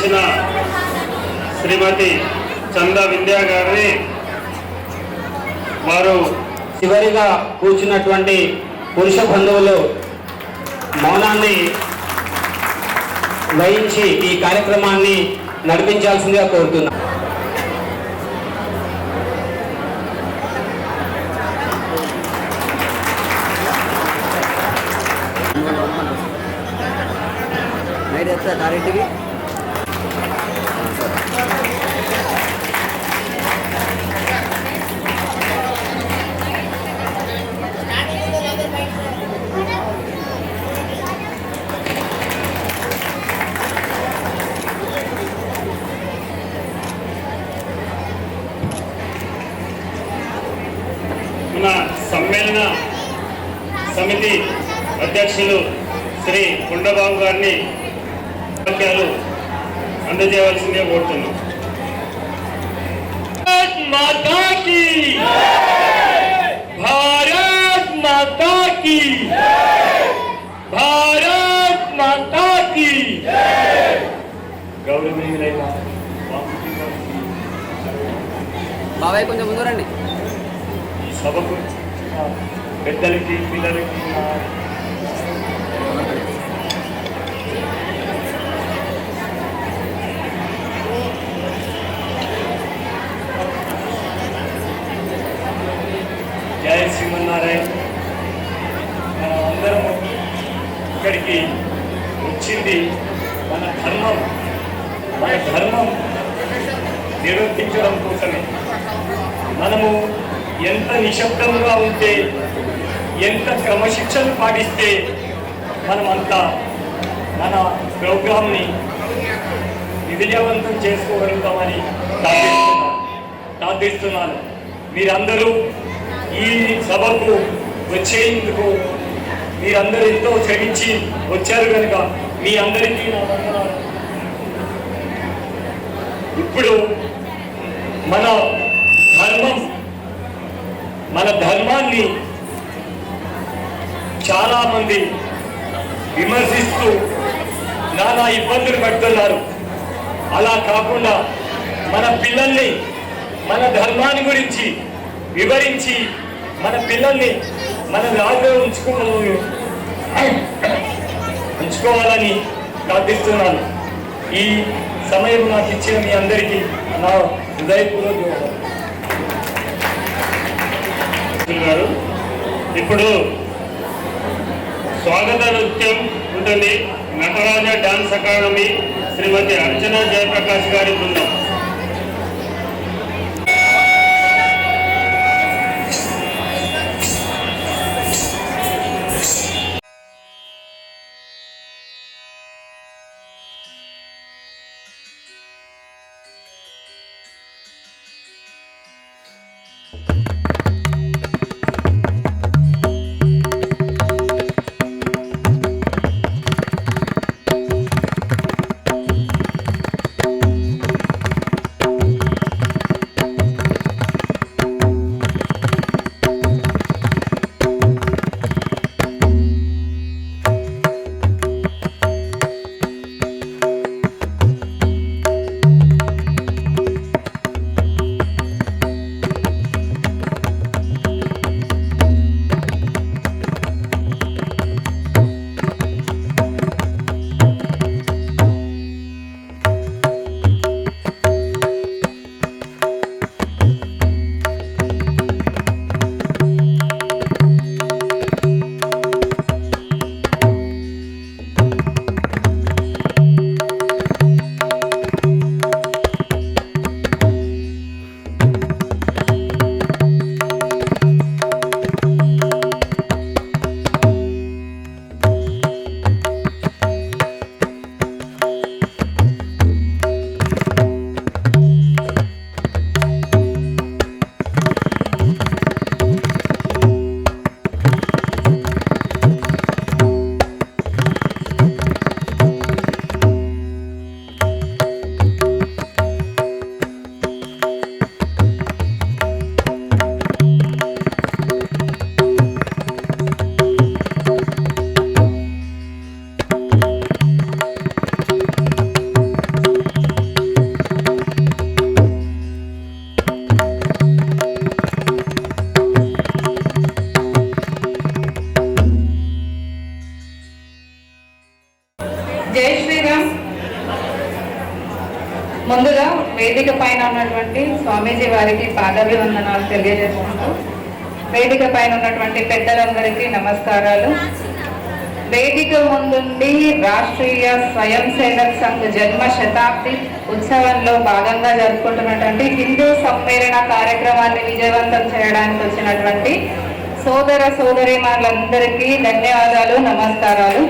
చేసిన శ్రీమతి చందా వింధ్యా గారిని వారు చివరిగా కూర్చున్నటువంటి పురుష బంధువులు మౌనాన్ని వహించి ఈ కార్యక్రమాన్ని నడిపించాల్సిందిగా కోరుతున్నాను. మన సమ్మేళన సమితి అధ్యక్షులు శ్రీ కొండబాబు గారిని వాక్యాలు అందజేయవలసిందే కోరుతున్నాం. భారత్ మాతా కీ, భారత్ మాతా కీ. గౌరవనీయులైన బాబాయ్ కొంచెం ముందు రండి. ఈ సభకు పెద్దలకి పిల్లలకి జయ శ్రీమన్నారాయణ. మనం అందరం ఇక్కడికి వచ్చింది మన ధర్మం నిర్వర్తించడం కోసమే. మనము ఎంత నిశ్శబ్దంగా ఉంటే, ఎంత క్రమశిక్షణ పాటిస్తే మనమంతా మన ప్రోగ్రాంని విజయవంతం చేసుకోగలుగుతామని ప్రార్థిస్తున్నాను. మీరందరూ ఈ సభకు వచ్చేందుకు మీరందరూ ఎంతో శ్రమించి వచ్చారు కనుక మీ అందరికీ నా వందనాలు. ఇప్పుడు మన ధర్మాన్ని చాలా మంది విమర్శిస్తూ నానా ఇబ్బందులు పడుతున్నారు. అలా కాకుండా మన పిల్లల్ని మన ధర్మాన్ని గురించి వివరించి మన పిల్లల్ని మన రాజులో ఉంచుకోవాలని ప్రార్థిస్తున్నాను. ఈ సమయం నాకు ఇచ్చిన మీ అందరికీ నా హృదయపూర్వక గారు. ఇప్పుడు స్వాగత నృత్యం ఉంటుంది. నటరాజ డాన్స్ అకాడమీ శ్రీమతి అర్చన జయప్రకాష్ గారి బృందం. ముందుగా వేదిక పైన ఉన్నటువంటి స్వామీజీ వారికి పాదాభివందనాలు తెలియజేసుకుంటూ వేదిక పైన ఉన్నటువంటి పెద్దలందరికీ నమస్కారాలు. వేదిక ముందుండి రాష్ట్రీయ స్వయం సేవక్ సంఘ్ జన్మ శతాబ్ది ఉత్సవంలో భాగంగా జరుపుకుంటున్నటువంటి హిందూ సమ్మేళన కార్యక్రమాన్ని విజయవంతం చేయడానికి వచ్చినటువంటి సోదర సోదరీమణులందరికీ ధన్యవాదాలు, నమస్కారాలు.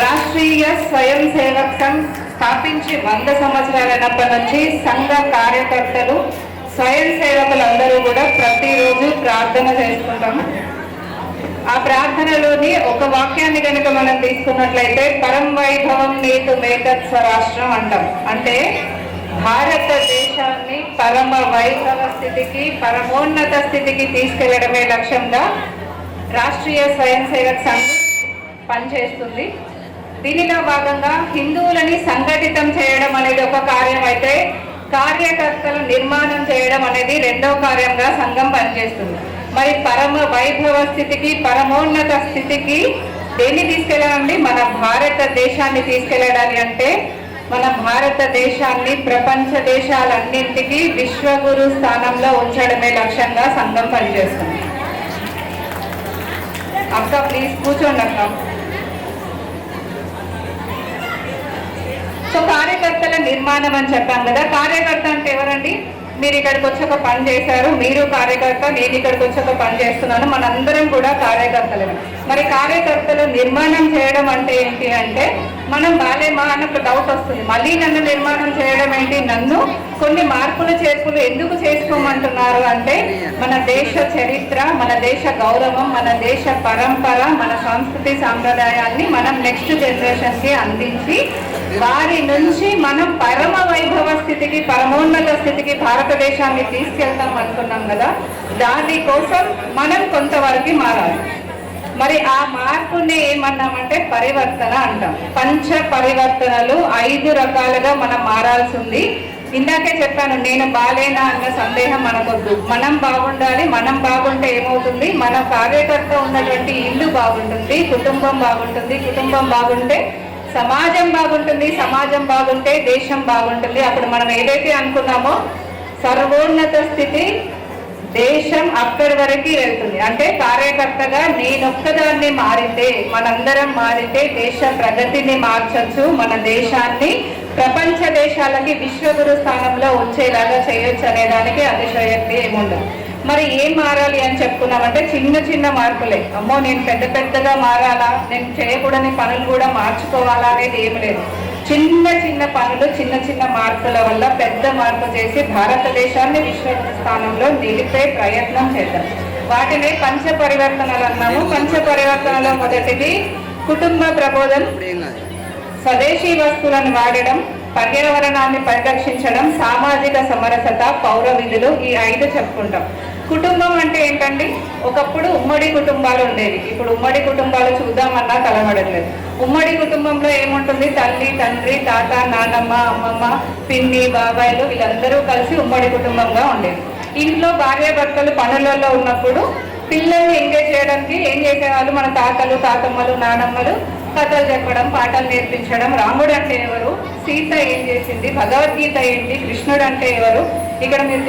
రాష్ట్రీయ స్వయం సేవక్ సంఘ్ స్థాపించి 100 సంవత్సరాలైనప్పటి నుంచి సంఘ కార్యకర్తలు స్వయం సేవకులందరూ కూడా ప్రతిరోజు ప్రార్థన చేసుకుంటాము. ఆ ప్రార్థనలోని ఒక వాక్యాన్ని కనుక మనం తీసుకున్నట్లయితే పరం వైభవం నీతు మేకత్ స్వరాష్ట్రం అంటాం. అంటే భారతదేశాన్ని పరమ వైభవ స్థితికి, పరమోన్నత స్థితికి తీసుకెళ్లడమే లక్ష్యంగా రాష్ట్రీయ స్వయం సేవక్ సంఘ్ పనిచేస్తుంది. దీనిలో భాగంగా హిందువులని సంఘటితం చేయడం అనేది ఒక కార్యం అయితే, కార్యకర్తలు నిర్మాణం చేయడం అనేది రెండవ కార్యంగా సంఘం పనిచేస్తుంది. మరి పరమ వైభవ స్థితికి, పరమోన్నత స్థితికి దేన్ని తీసుకెళ్ళాలండి? మన భారతదేశాన్ని తీసుకెళ్ళాలి. అంటే మన భారతదేశాన్ని ప్రపంచ దేశాలన్నింటికీ విశ్వగురు స్థానంలో ఉంచడమే లక్ష్యంగా సంఘం పనిచేస్తుంది. అక్క ప్లీజ్ కూర్చోండి అక్క. సో కార్యకర్తల నిర్మాణం అని చెప్పాం కదా. కార్యకర్త అంటే ఎవరండి? మీరు ఇక్కడికి వచ్చి ఒక పని చేశారు, మీరు కార్యకర్త, నేను ఇక్కడికి వచ్చి ఒక పని చేస్తున్నాను, మనందరం కూడా కార్యకర్తలే. మరి కార్యకర్తలు నిర్మాణం చేయడం అంటే ఏంటి అంటే, మనం బాలేమా అని ఒక డౌట్ వస్తుంది. మళ్ళీ నన్ను నిర్మాణం చేయడం ఏంటి? నన్ను కొన్ని మార్పులు చేర్పులు ఎందుకు చేసుకోమంటున్నారు అంటే, మన దేశ చరిత్ర, మన దేశ గౌరవం, మన దేశ పరంపర, మన సంస్కృతి సాంప్రదాయాన్ని మనం నెక్స్ట్ జనరేషన్కి అందించి వారి నుంచి మనం పరమ వైభవ స్థితికి, పరమోన్నత స్థితికి భారతదేశాన్ని తీసుకెళ్తాం అనుకున్నాం కదా. దానికోసం మనం కొంతవరకు మారాలి. మరి ఆ మార్పుని ఏమన్నామంటే పరివర్తన అంటాం. పంచ పరివర్తనలు 5 రకాలుగా మనం మారాల్సి ఉంది. ఇందాకే చెప్పాను, నేను బాలేనా అన్న సందేహం మనకొద్దు. మనం బాగుండాలి. మనం బాగుంటే ఏమవుతుంది? మన కార్యకర్త ఉన్నటువంటి ఇల్లు బాగుంటుంది, కుటుంబం బాగుంటుంది, కుటుంబం బాగుంటే సమాజం బాగుంటుంది, సమాజం బాగుంటే దేశం బాగుంటుంది. అప్పుడు మనం ఏదైతే అనుకున్నామో సర్వోన్నత స్థితి, దేశం అక్కడి వరకు వెళ్తుంది. అంటే కార్యకర్తగా నేనొక్కదాన్ని మారితే, మనందరం మారితే దేశ ప్రగతిని మార్చచ్చు, మన దేశాన్ని ప్రపంచ దేశాలకి విశ్వగురు స్థానంలో ఉంచేలాగా చేయొచ్చు అనే దానికి అతిశయోక్తి ఏముండదు. మరి ఏం మారాలి అని చెప్పుకున్నామంటే చిన్న చిన్న మార్పులే. అమ్మో నేను పెద్ద పెద్దగా మారాలా, నేను చేయకూడని పనులు కూడా మార్చుకోవాలా అనేది ఏమి లేదు. చిన్న చిన్న పనులు, చిన్న చిన్న మార్పుల వల్ల పెద్ద మార్పు చేసి భారతదేశాన్ని విశ్వ స్థానంలో నిలిపే ప్రయత్నం చేద్దాం. వాటినే పంచ పరివర్తనలు అన్నాము. పంచ పరివర్తనలో మొదటిది కుటుంబ ప్రబోధం, స్వదేశీ వస్తువులను వాడడం, పర్యావరణాన్ని పరిరక్షించడం, సామాజిక సమరసత, పౌర విధులు, ఈ 5 చెప్పుకుంటాం. కుటుంబం అంటే ఏంటండి? ఒకప్పుడు ఉమ్మడి కుటుంబాలు ఉండేవి. ఇప్పుడు ఉమ్మడి కుటుంబాలు చూద్దామన్నా కలవడలేదు. ఉమ్మడి కుటుంబంలో ఏముంటుంది? తల్లి, తండ్రి, తాత, నానమ్మ, అమ్మమ్మ, పిన్ని, బాబాయిలు వీళ్ళందరూ కలిసి ఉమ్మడి కుటుంబంగా ఉండేది. ఇంట్లో భార్యాభర్తలు పనులలో ఉన్నప్పుడు పిల్లల్ని ఎంగేజ్ చేయడానికి ఏం చేసేవాళ్ళు? మన తాతలు, తాతమ్మలు, నానమ్మలు కథలు చెప్పడం, పాటలు నేర్పించడం. రాముడు అంటే ఎవరు, సీత ఏం చేసింది, భగవద్గీత ఏంటి, కృష్ణుడు అంటే ఎవరు. ఇక్కడ మీరు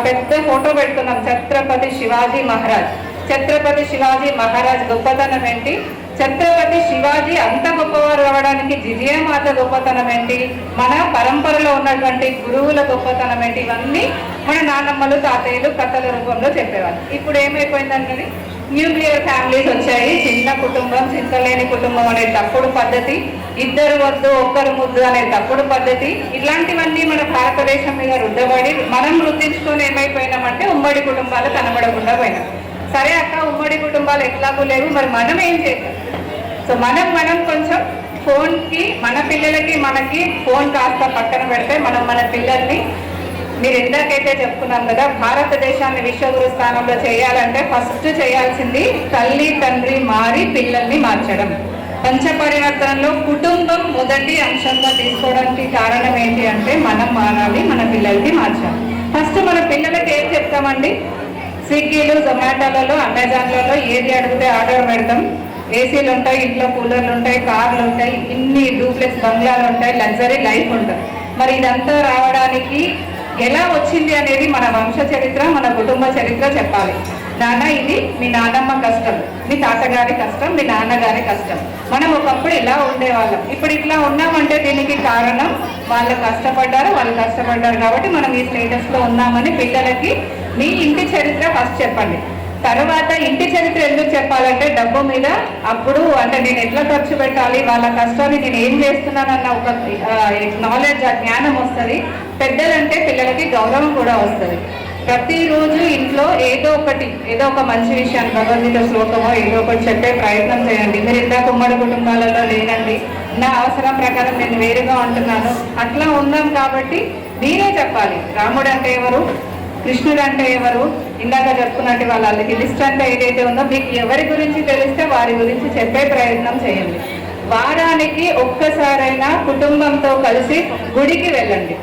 పెద్ద ఫోటో పెడుతున్నాం, ఛత్రపతి శివాజీ మహారాజ్. ఛత్రపతి శివాజీ మహారాజ్ గొప్పతనం ఏంటి? ఛత్రపతి శివాజీ అంత గొప్పవారు అవ్వడానికి జిజియామాత గొప్పతనం ఏంటి? మన పరంపరలో ఉన్నటువంటి గురువుల గొప్పతనం ఏంటి? ఇవన్నీ మన నాన్నమ్మలు, తాతయ్యలు కథల రూపంలో చెప్పేవాళ్ళు. ఇప్పుడు ఏమైపోయిందంటే న్యూక్లియర్ ఫ్యామిలీస్ వచ్చాయి. చిన్న కుటుంబం, చింతలేని కుటుంబం అనే తప్పుడు పద్ధతి, ఇద్దరు వద్దు ఒక్కరు ముద్దు అనే తప్పుడు పద్ధతి, ఇలాంటివన్నీ మన భారతదేశం మీద రుద్దబడి మనం వృద్ధించుకొని ఏమైపోయినామంటే ఉమ్మడి కుటుంబాలు కనబడకుండా పోయినాం. సరే అక్క, ఉమ్మడి కుటుంబాలు ఎట్లాగూ లేవు, మరి మనం ఏం చేద్దాం? సో మనం కొంచెం ఫోన్కి, మన పిల్లలకి మనకి ఫోన్ కాస్త పక్కన పెడితే మనం మన పిల్లల్ని, మీరు ఇందాకైతే చెప్పుకున్నాం కదా, భారతదేశాన్ని విశ్వగురు స్థానంలో చేయాలంటే ఫస్ట్ చేయాల్సింది తల్లి తండ్రి మారి పిల్లల్ని మార్చడం. పంచ పరివర్తనలో కుటుంబం మొదటి అంశంగా తీసుకోవడానికి కారణం ఏంటి అంటే మనం మారాలి, మన పిల్లలకి మార్చాలి. ఫస్ట్ మన పిల్లలకి ఏం చెప్తామండి? స్విగ్గీలు, జొమాటోలలో, అమెజాన్లలో ఏది అడిగితే ఆర్డర్ పెడతాం. ఏసీలు ఉంటాయి, ఇంట్లో కూలర్లు ఉంటాయి, కార్లు ఉంటాయి, ఇన్ని డూప్లెక్స్ బంగ్లాలు ఉంటాయి, లగ్జరీ లైఫ్ ఉంటుంది. మరి ఇదంతా రావడానికి ఎలా వచ్చింది అనేది మన వంశ చరిత్ర, మన కుటుంబ చరిత్ర చెప్పాలి. నాన్న, ఇది మీ నాన్నమ్మ కష్టం, మీ తాతగారి కష్టం, మీ నాన్నగారి కష్టం. మనం ఒకప్పుడు ఇలా ఉండేవాళ్ళం, ఇప్పుడు ఇట్లా ఉన్నామంటే దీనికి కారణం వాళ్ళు కష్టపడ్డారు కాబట్టి మనం ఈ స్టేటస్లో ఉన్నామని పిల్లలకి మీ ఇంటి చరిత్ర ఫస్ట్ చెప్పండి. తర్వాత ఇంటి చరిత్ర ఎందుకు చెప్పాలంటే డబ్బు మీద అప్పుడు అంటే నేను ఎట్లా ఖర్చు పెట్టాలి, వాళ్ళ కష్టాన్ని నేను ఏం చేస్తున్నానన్న ఒక నాలెడ్జ్, జ్ఞానం వస్తుంది. పెద్దలంటే పిల్లలకి గౌరవం కూడా వస్తుంది. ప్రతిరోజు ఇంట్లో ఏదో ఒక మంచి విషయాన్ని, భగవద్గీత శ్లోకమో ఏదో ఒకటి చెప్పే ప్రయత్నం చేయండి. మీరు ఇందాక ఉమ్మడి కుటుంబాలలో లేనండి, నా అవసరం ప్రకారం నేను వేరుగా ఉంటున్నాను, అట్లా ఉందాం. కాబట్టి మీరే చెప్పాలి రాముడు అంటే ఎవరు, కృష్ణుడు అంటే ఎవరు, ఇందాక చెప్పుకున్నట్టు వాళ్ళకి లిస్ట్ అంటే ఏదైతే ఉందో మీకు ఎవరి గురించి తెలిస్తే వారి గురించి చెప్పే ప్రయత్నం చేయండి. వారానికి ఒక్కసారైనా కుటుంబంతో కలిసి గుడికి వెళ్ళండి.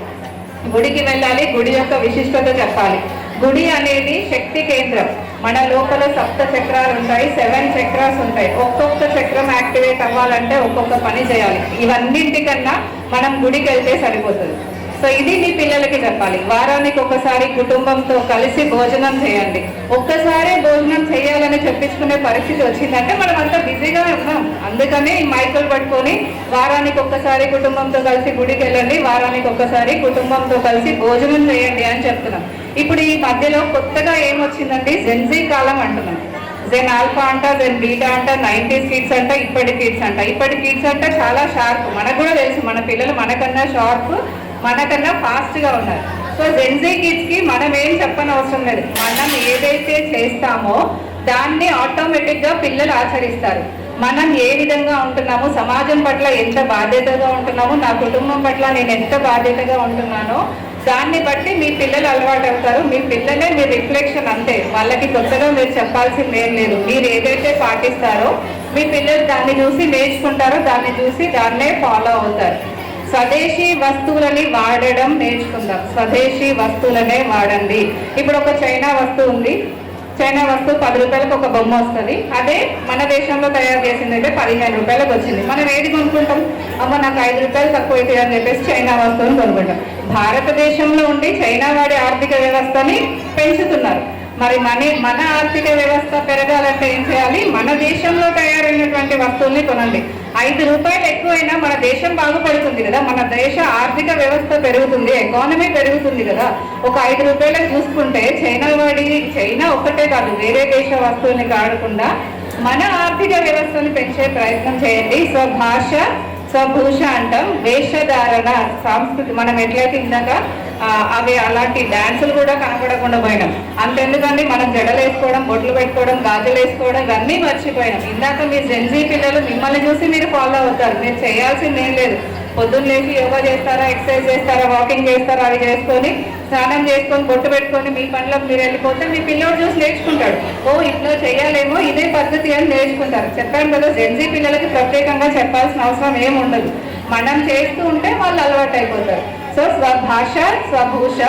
గుడికి వెళ్ళాలి, గుడి యొక్క విశిష్టత చెప్పాలి. గుడి అనేది శక్తి కేంద్రం. మన లోపల 7 చక్రాలు ఉంటాయి, 7 చక్రాస్ ఉంటాయి. ఒక్కొక్క చక్రం యాక్టివేట్ అవ్వాలంటే ఒక్కొక్క పని చేయాలి. ఇవన్నింటికన్నా మనం గుడికి వెళ్తే సరిపోతుంది. సో ఇది మీ పిల్లలకి చెప్పాలి. వారానికి ఒకసారి కుటుంబంతో కలిసి భోజనం చేయండి. ఒక్కసారి భోజనం చేయాలని చెప్పించుకునే పరిస్థితి వచ్చిందంటే మనం అంతా బిజీగా ఉన్నాం. అందుకనే ఈ మైకులు పట్టుకొని వారానికి ఒక్కసారి కుటుంబంతో కలిసి గుడికి వెళ్ళండి, వారానికి ఒక్కసారి కుటుంబంతో కలిసి భోజనం చేయండి అని చెప్తున్నాం. ఇప్పుడు ఈ మధ్యలో కొత్తగా ఏమొచ్చిందండి, జెన్జీ కాలం అంటున్నాం. జెన్ ఆల్ఫా అంట, జెన్ బీటా అంట, 90s కిడ్స్ అంట, ఇప్పటి కిడ్స్ అంట చాలా షార్ప్. మనకు కూడా తెలుసు మన పిల్లలు మనకన్నా షార్ప్, మనకన్నా ఫాస్ట్గా ఉన్నారు. సో జెన్జీ కిడ్స్కి మనం ఏం చెప్పనవసరం లేదు. మనం ఏదైతే చేస్తామో దాన్ని ఆటోమేటిక్గా పిల్లలు ఆచరిస్తారు. మనం ఏ విధంగా ఉంటున్నామో, సమాజం పట్ల ఎంత బాధ్యతగా ఉంటున్నామో, నా కుటుంబం పట్ల నేను ఎంత బాధ్యతగా ఉంటున్నానో దాన్ని బట్టి మీ పిల్లలు అలవాటు అవుతారు. మీ పిల్లలే మీ రిఫ్లెక్షన్, అంతే. వాళ్ళకి కొత్తగా మీరు చెప్పాల్సింది ఏం లేదు. మీరు ఏదైతే పాటిస్తారో మీ పిల్లలు దాన్ని చూసి నేర్చుకుంటారో, దాన్ని చూసి దాన్నే ఫాలో అవుతారు. స్వదేశీ వస్తువులని వాడడం నేర్చుకుందాం. స్వదేశీ వస్తువులనే వాడండి. ఇప్పుడు ఒక చైనా వస్తువు ఉంది, చైనా వస్తువు 10 రూపాయలకు ఒక బొమ్మ వస్తుంది. అదే మన దేశంలో తయారు చేసింది అయితే 15 రూపాయలకు వచ్చింది. మనం ఏది కొనుక్కుంటాం, అమ్మ నాకు 5 రూపాయలు తక్కువ అవుతాయి అని చెప్పేసి చైనా వస్తువుని కొనుక్కుంటాం. భారతదేశంలో ఉండి చైనా వాడి ఆర్థిక వ్యవస్థని పెంచుతున్నారు. మరి మన ఆర్థిక వ్యవస్థ పెరగాలంటే ఏం చేయాలి, మన దేశంలో తయారైనటువంటి వస్తువుల్ని కొనండి. 5 రూపాయలు ఎక్కువైనా మన దేశం బాగుపడుతుంది కదా, మన దేశ ఆర్థిక వ్యవస్థ పెరుగుతుంది, ఎకానమీ పెరుగుతుంది కదా. ఒక 5 రూపాయలకు చూసుకుంటే చైనా ఒక్కటే కాదు, వేరే దేశ వస్తువుల్ని కాడకుండా మన ఆర్థిక వ్యవస్థను పెంచే ప్రయత్నం చేయండి. స్వభాష స్వభూష అంటాం, వేషధారణ, సంస్కృతి. మనం ఎట్లయితే ఇందాక అవి అలాంటి డాన్సులు కూడా కనపడకుండా పోయినాం. అంతెందుకండి, మనం జడలు వేసుకోవడం, బొట్లు పెట్టుకోవడం, గాజులు వేసుకోవడం ఇవన్నీ మర్చిపోయినాం. ఇందాక మీ జెన్జీ పిల్లలు మిమ్మల్ని చూసి మీరు ఫాలో అవుతారు. మీరు చేయాల్సింది ఏం లేదు. పొద్దున్న లేచి యోగా చేస్తారా, ఎక్సర్సైజ్ చేస్తారా, వాకింగ్ చేస్తారా, అవి చేసుకొని స్నానం చేసుకొని బొట్టు పెట్టుకొని మీ పనిలోకి మీరు వెళ్ళిపోతే మీ పిల్లోడు చూసి నేర్చుకుంటాడు. ఓ ఇట్లా చేయాలేమో, ఇదే పద్ధతి అని నేర్చుకుంటారు. చెప్పాను కదా, జెన్జీ పిల్లలకి ప్రత్యేకంగా చెప్పాల్సిన అవసరం ఏమి ఉండదు. మనం చేస్తూ ఉంటే వాళ్ళు అలవాటు అయిపోతారు. సో స్వభాష స్వభూష,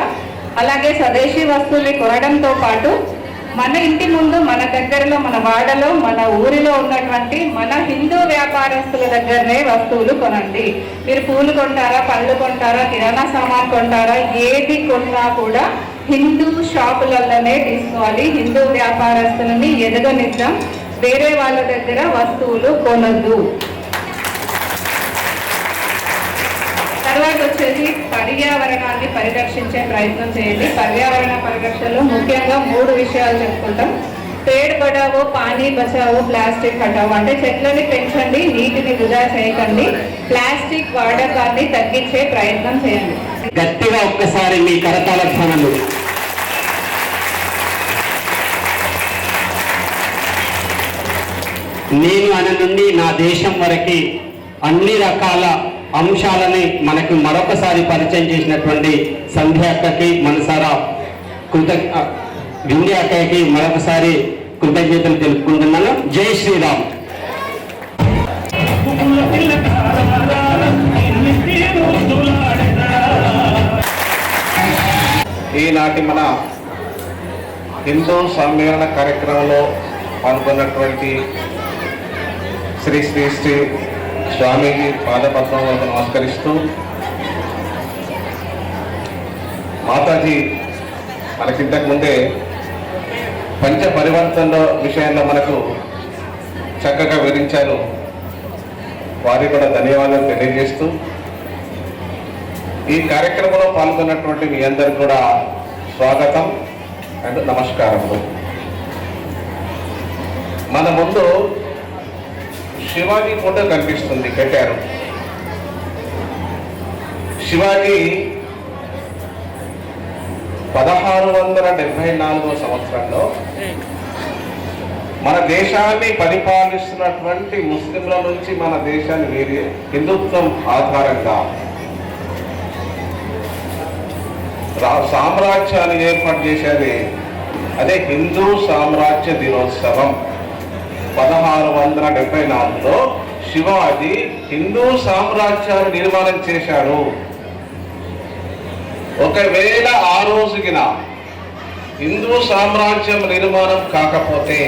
అలాగే స్వదేశీ వస్తువుల్ని కొనడంతో పాటు మన ఇంటి ముందు, మన దగ్గరలో, మన వాడలో, మన ఊరిలో ఉన్నటువంటి మన హిందూ వ్యాపారస్తుల దగ్గరనే వస్తువులు కొనండి. మీరు పూలు కొంటారా, పళ్ళు కొంటారా, కిరాణా సామాన్ కొంటారా, ఏది కొన్నా కూడా హిందూ షాపులలోనే తీసుకోవాలి. హిందూ వ్యాపారస్తులని ఎదగనిద్దాం, వేరే వాళ్ళ దగ్గర వస్తువులు కొనద్దు. తర్వాత వచ్చేసి పర్యావరణాన్ని పరిరక్షించే ప్రయత్నం చేయండి. పర్యావరణ పరిరక్షణలో ముఖ్యంగా 3 విషయాలు చెప్పుకుంటాం. పేడ్ బచావో, పానీ బచావో, ప్లాస్టిక్ హటావో. అంటే చెట్లని పెంచండి, నీటిని వృధా చేయకండి, ప్లాస్టిక్ వాడకాన్ని తగ్గించే ప్రయత్నం చేయండి. గట్టిగా ఒక్కసారి మీ కరతాళ ధ్వనులు. నేను అన నుండి నా దేశం వరకు అన్ని రకాల అంశాలని మనకు మరొకసారి పరిచయం చేసినటువంటి సంధ్య అక్కకి మనసారా వింధ్య అక్కకి మరొకసారి కృతజ్ఞతలు తెలుపుకుంటున్నాను. జై శ్రీరామ్. ఈనాటి మన హిందూ సమ్మేళన కార్యక్రమంలో పాల్గొన్నటువంటి శ్రీ శ్రీ శ్రీ స్వామీజీ పాదపద్మములకు నమస్కరిస్తూ మాతాజీ మనకింతకు ముందే పంచ పరివర్తన విషయంలో మనకు చక్కగా వివరించారు. వారికి కూడా ధన్యవాదాలు తెలియజేస్తూ ఈ కార్యక్రమంలో పాల్గొన్నటువంటి మీ అందరికి కూడా స్వాగతం అండ్ నమస్కారములు. మన ముందు శివాజీ ఫోటో కనిపిస్తుంది, పెట్టారు. శివాజీ 1674 సంవత్సరంలో మన దేశాన్ని పరిపాలిస్తున్నటువంటి ముస్లింల నుంచి మన దేశాన్ని వేరే హిందుత్వం ఆధారంగా సామ్రాజ్యాన్ని ఏర్పాటు చేసేది. అదే హిందూ సామ్రాజ్య దినోత్సవం. 1674లో శివాజీ హిందూ సామ్రాజ్యాన్ని నిర్మాణం చేశాడు. ఒకవేళ ఆ రోజుకిన హిందూ సామ్రాజ్యం నిర్మాణం కాకపోతే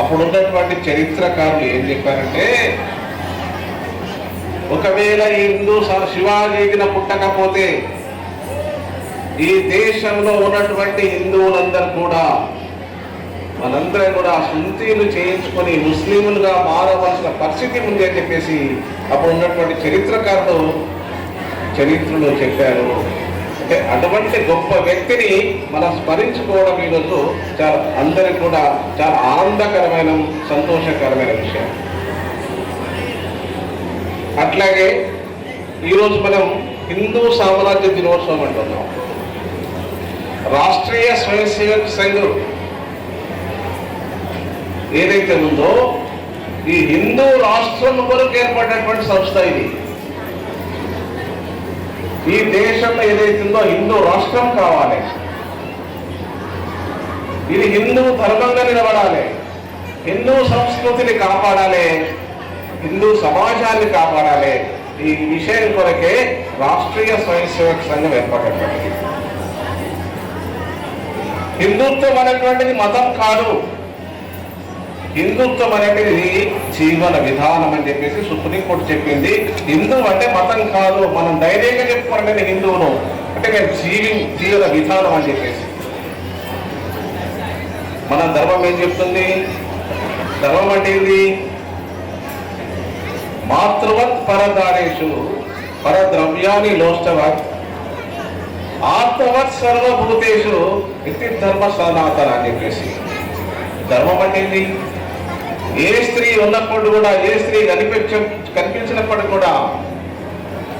అప్పుడున్నటువంటి చరిత్రకారులు ఏం చెప్పారంటే, ఒకవేళ ఈ శివాజీకిన పుట్టకపోతే ఈ దేశంలో ఉన్నటువంటి హిందువులందరూ కూడా మనందరం కూడా సుంతీలు చేయించుకొని ముస్లింలుగా మారవలసిన పరిస్థితి ఉంది అని చెప్పేసి అప్పుడు ఉన్నటువంటి చరిత్రలో చెప్పారు. అంటే అటువంటి గొప్ప వ్యక్తిని మనం స్మరించుకోవడం ఈరోజు చాలా అందరికి కూడా చాలా ఆనందకరమైన సంతోషకరమైన విషయం. అట్లాగే ఈరోజు మనం హిందూ సామ్రాజ్య దినోత్సవం అంటున్నాం. రాష్ట్రీయ స్వయం సేవక్ సంఘ్ ఏదైతే ఉందో ఈ హిందూ రాష్ట్రం కొరకు ఏర్పడినటువంటి సంస్థ ఇది. ఈ దేశంలో ఏదైతుందో హిందూ రాష్ట్రం కావాలి, ఇది హిందూ ధర్మంగా నిలబడాలి, హిందూ సంస్కృతిని కాపాడాలి, హిందూ సమాజాన్ని కాపాడాలి. ఈ విషయం కొరకే రాష్ట్రీయ స్వయం సేవక్ సంఘం ఏర్పడినటువంటిది. హిందుత్వం అనేటువంటిది మతం కాదు, హిందుత్వం అనేది జీవన విధానం అని చెప్పేసి సుప్రీంకోర్టు చెప్పింది. హిందూ అంటే మతం కాదు, మనం ధైర్యంగా చెప్పుకోండి నేను హిందువును అంటే నేను జీవన విధానం అని చెప్పేసి. మన ధర్మం ఏం చెప్తుంది? ధర్మం అంటే ఏంది? మాతృవత్ పరదారేషు పరద్రవ్యాన్ని లోష్టవత్ ఆత్మవత్ సర్వభూతేషు ఇది ధర్మ సనాతన అని చెప్పేసి. ధర్మం అంటే ఏంది? ఏ స్త్రీ ఉన్నప్పుడు కూడా, ఏ స్త్రీ కనిపించినప్పుడు కూడా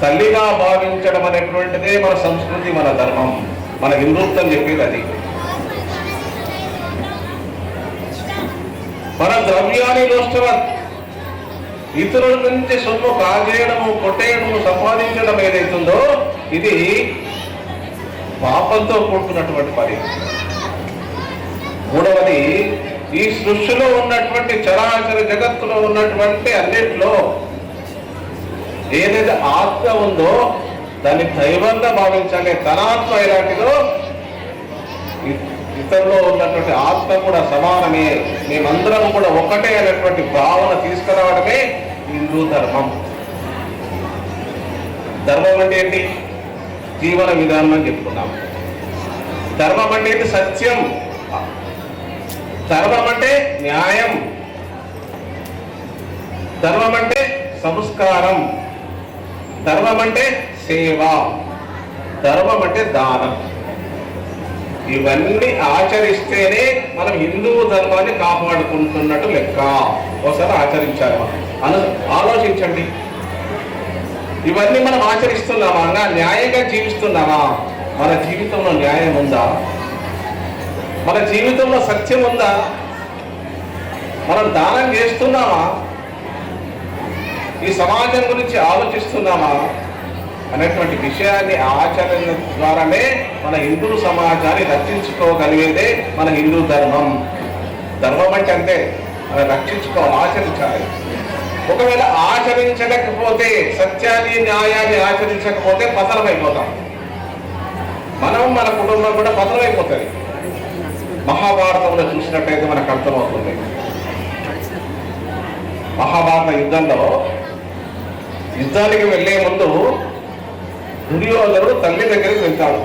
తల్లిగా భావించడం అనేటువంటిదే మన సంస్కృతి, మన ధర్మం, మన హిందుత్వం చెప్పేది అది. మన ద్రవ్యాన్ని లోష్టవత్ ఇతరుల నుంచి సొమ్ము కాజేయడము, కొట్టేయడము, సంపాదించడం ఏదైతుందో ఇది పాపంతో కూడుకున్నటువంటి పని. మూడవది, ఈ సృష్టిలో ఉన్నటువంటి చరాచర జగత్తులో ఉన్నటువంటి అన్నిట్లో ఏదైతే ఆత్మ ఉందో దాన్ని దైవంగా భావించాలి. తన ఆత్మ ఎలాంటిదో ఇతరులో ఉన్నటువంటి ఆత్మ కూడా సమానమే, మేమందరం కూడా ఒకటే అనేటువంటి భావన తీసుకురావడమే హిందూ ధర్మం. ధర్మం అంటే ఏంటి? జీవన విధానం అని చెప్పుకున్నాం. ధర్మం అంటే ఏంటి? సత్యం. ధర్మం అంటే న్యాయం. ధర్మం అంటే సంస్కారం. ధర్మం అంటే సేవ. ధర్మం అంటే దానం. ఇవన్నీ ఆచరిస్తేనే మనం హిందూ ధర్మాన్ని కాపాడుకుంటున్నట్టు లెక్క. ఒకసారి ఆచరించాలి. ఆలోచించండి, ఇవన్నీ మనం ఆచరిస్తున్నామా? న్యాయంగా జీవిస్తున్నామా? మన జీవితంలో న్యాయం ఉందా? మన జీవితంలో సత్యం ఉందా? మనం దానం చేస్తున్నామా? ఈ సమాజం గురించి ఆలోచిస్తున్నామా అనేటువంటి విషయాన్ని ఆచరణ ద్వారానే మన హిందూ సమాజాన్ని రక్షించుకోగలిగేదే మన హిందూ ధర్మం. ధర్మం అంటే అంతే, మనం రక్షించుకోవాలి, ఆచరించాలి. ఒకవేళ ఆచరించలేకపోతే, సత్యాన్ని న్యాయాన్ని ఆచరించకపోతే పతనమైపోతాం. మనం, మన కుటుంబం కూడా పతనమైపోతుంది. మహాభారతంలో చూసినట్టయితే మనకు అర్థమవుతుంది. మహాభారత యుద్ధంలో యుద్ధానికి వెళ్లే ముందు దుర్యోధనుడు తల్లి దగ్గరికి వెళ్తాడు.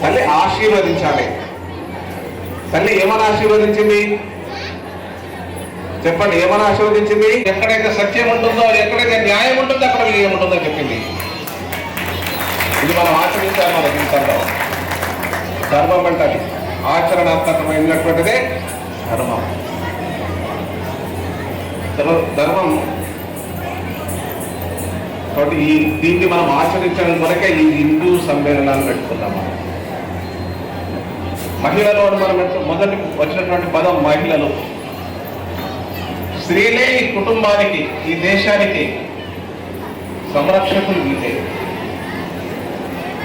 తల్లి ఆశీర్వదించాలి. తల్లి ఏమని ఆశీర్వదించింది చెప్పండి? ఏమని ఆశీర్వదించింది? ఎక్కడైతే సత్యం ఉంటుందో, ఎక్కడైతే న్యాయం ఉంటుందో అక్కడ విజయం ఉంటుందో చెప్పింది. ఇది మనం ఆచరించాలి మన జీవితంలో. ధర్మం అంటది ఆచరణాత్మకమైనటువంటిదే ధర్మం. ధర్మం కాబట్టి దీన్ని మనం ఆచరించడం కొరకే ఈ హిందూ సమ్మేళనాన్ని పెట్టుకున్నాం. మహిళలు మనం మొదటి వచ్చినటువంటి పదం మహిళలు. స్త్రీలే ఈ కుటుంబానికి, ఈ దేశానికి సంరక్షకులు వీళ్ళే.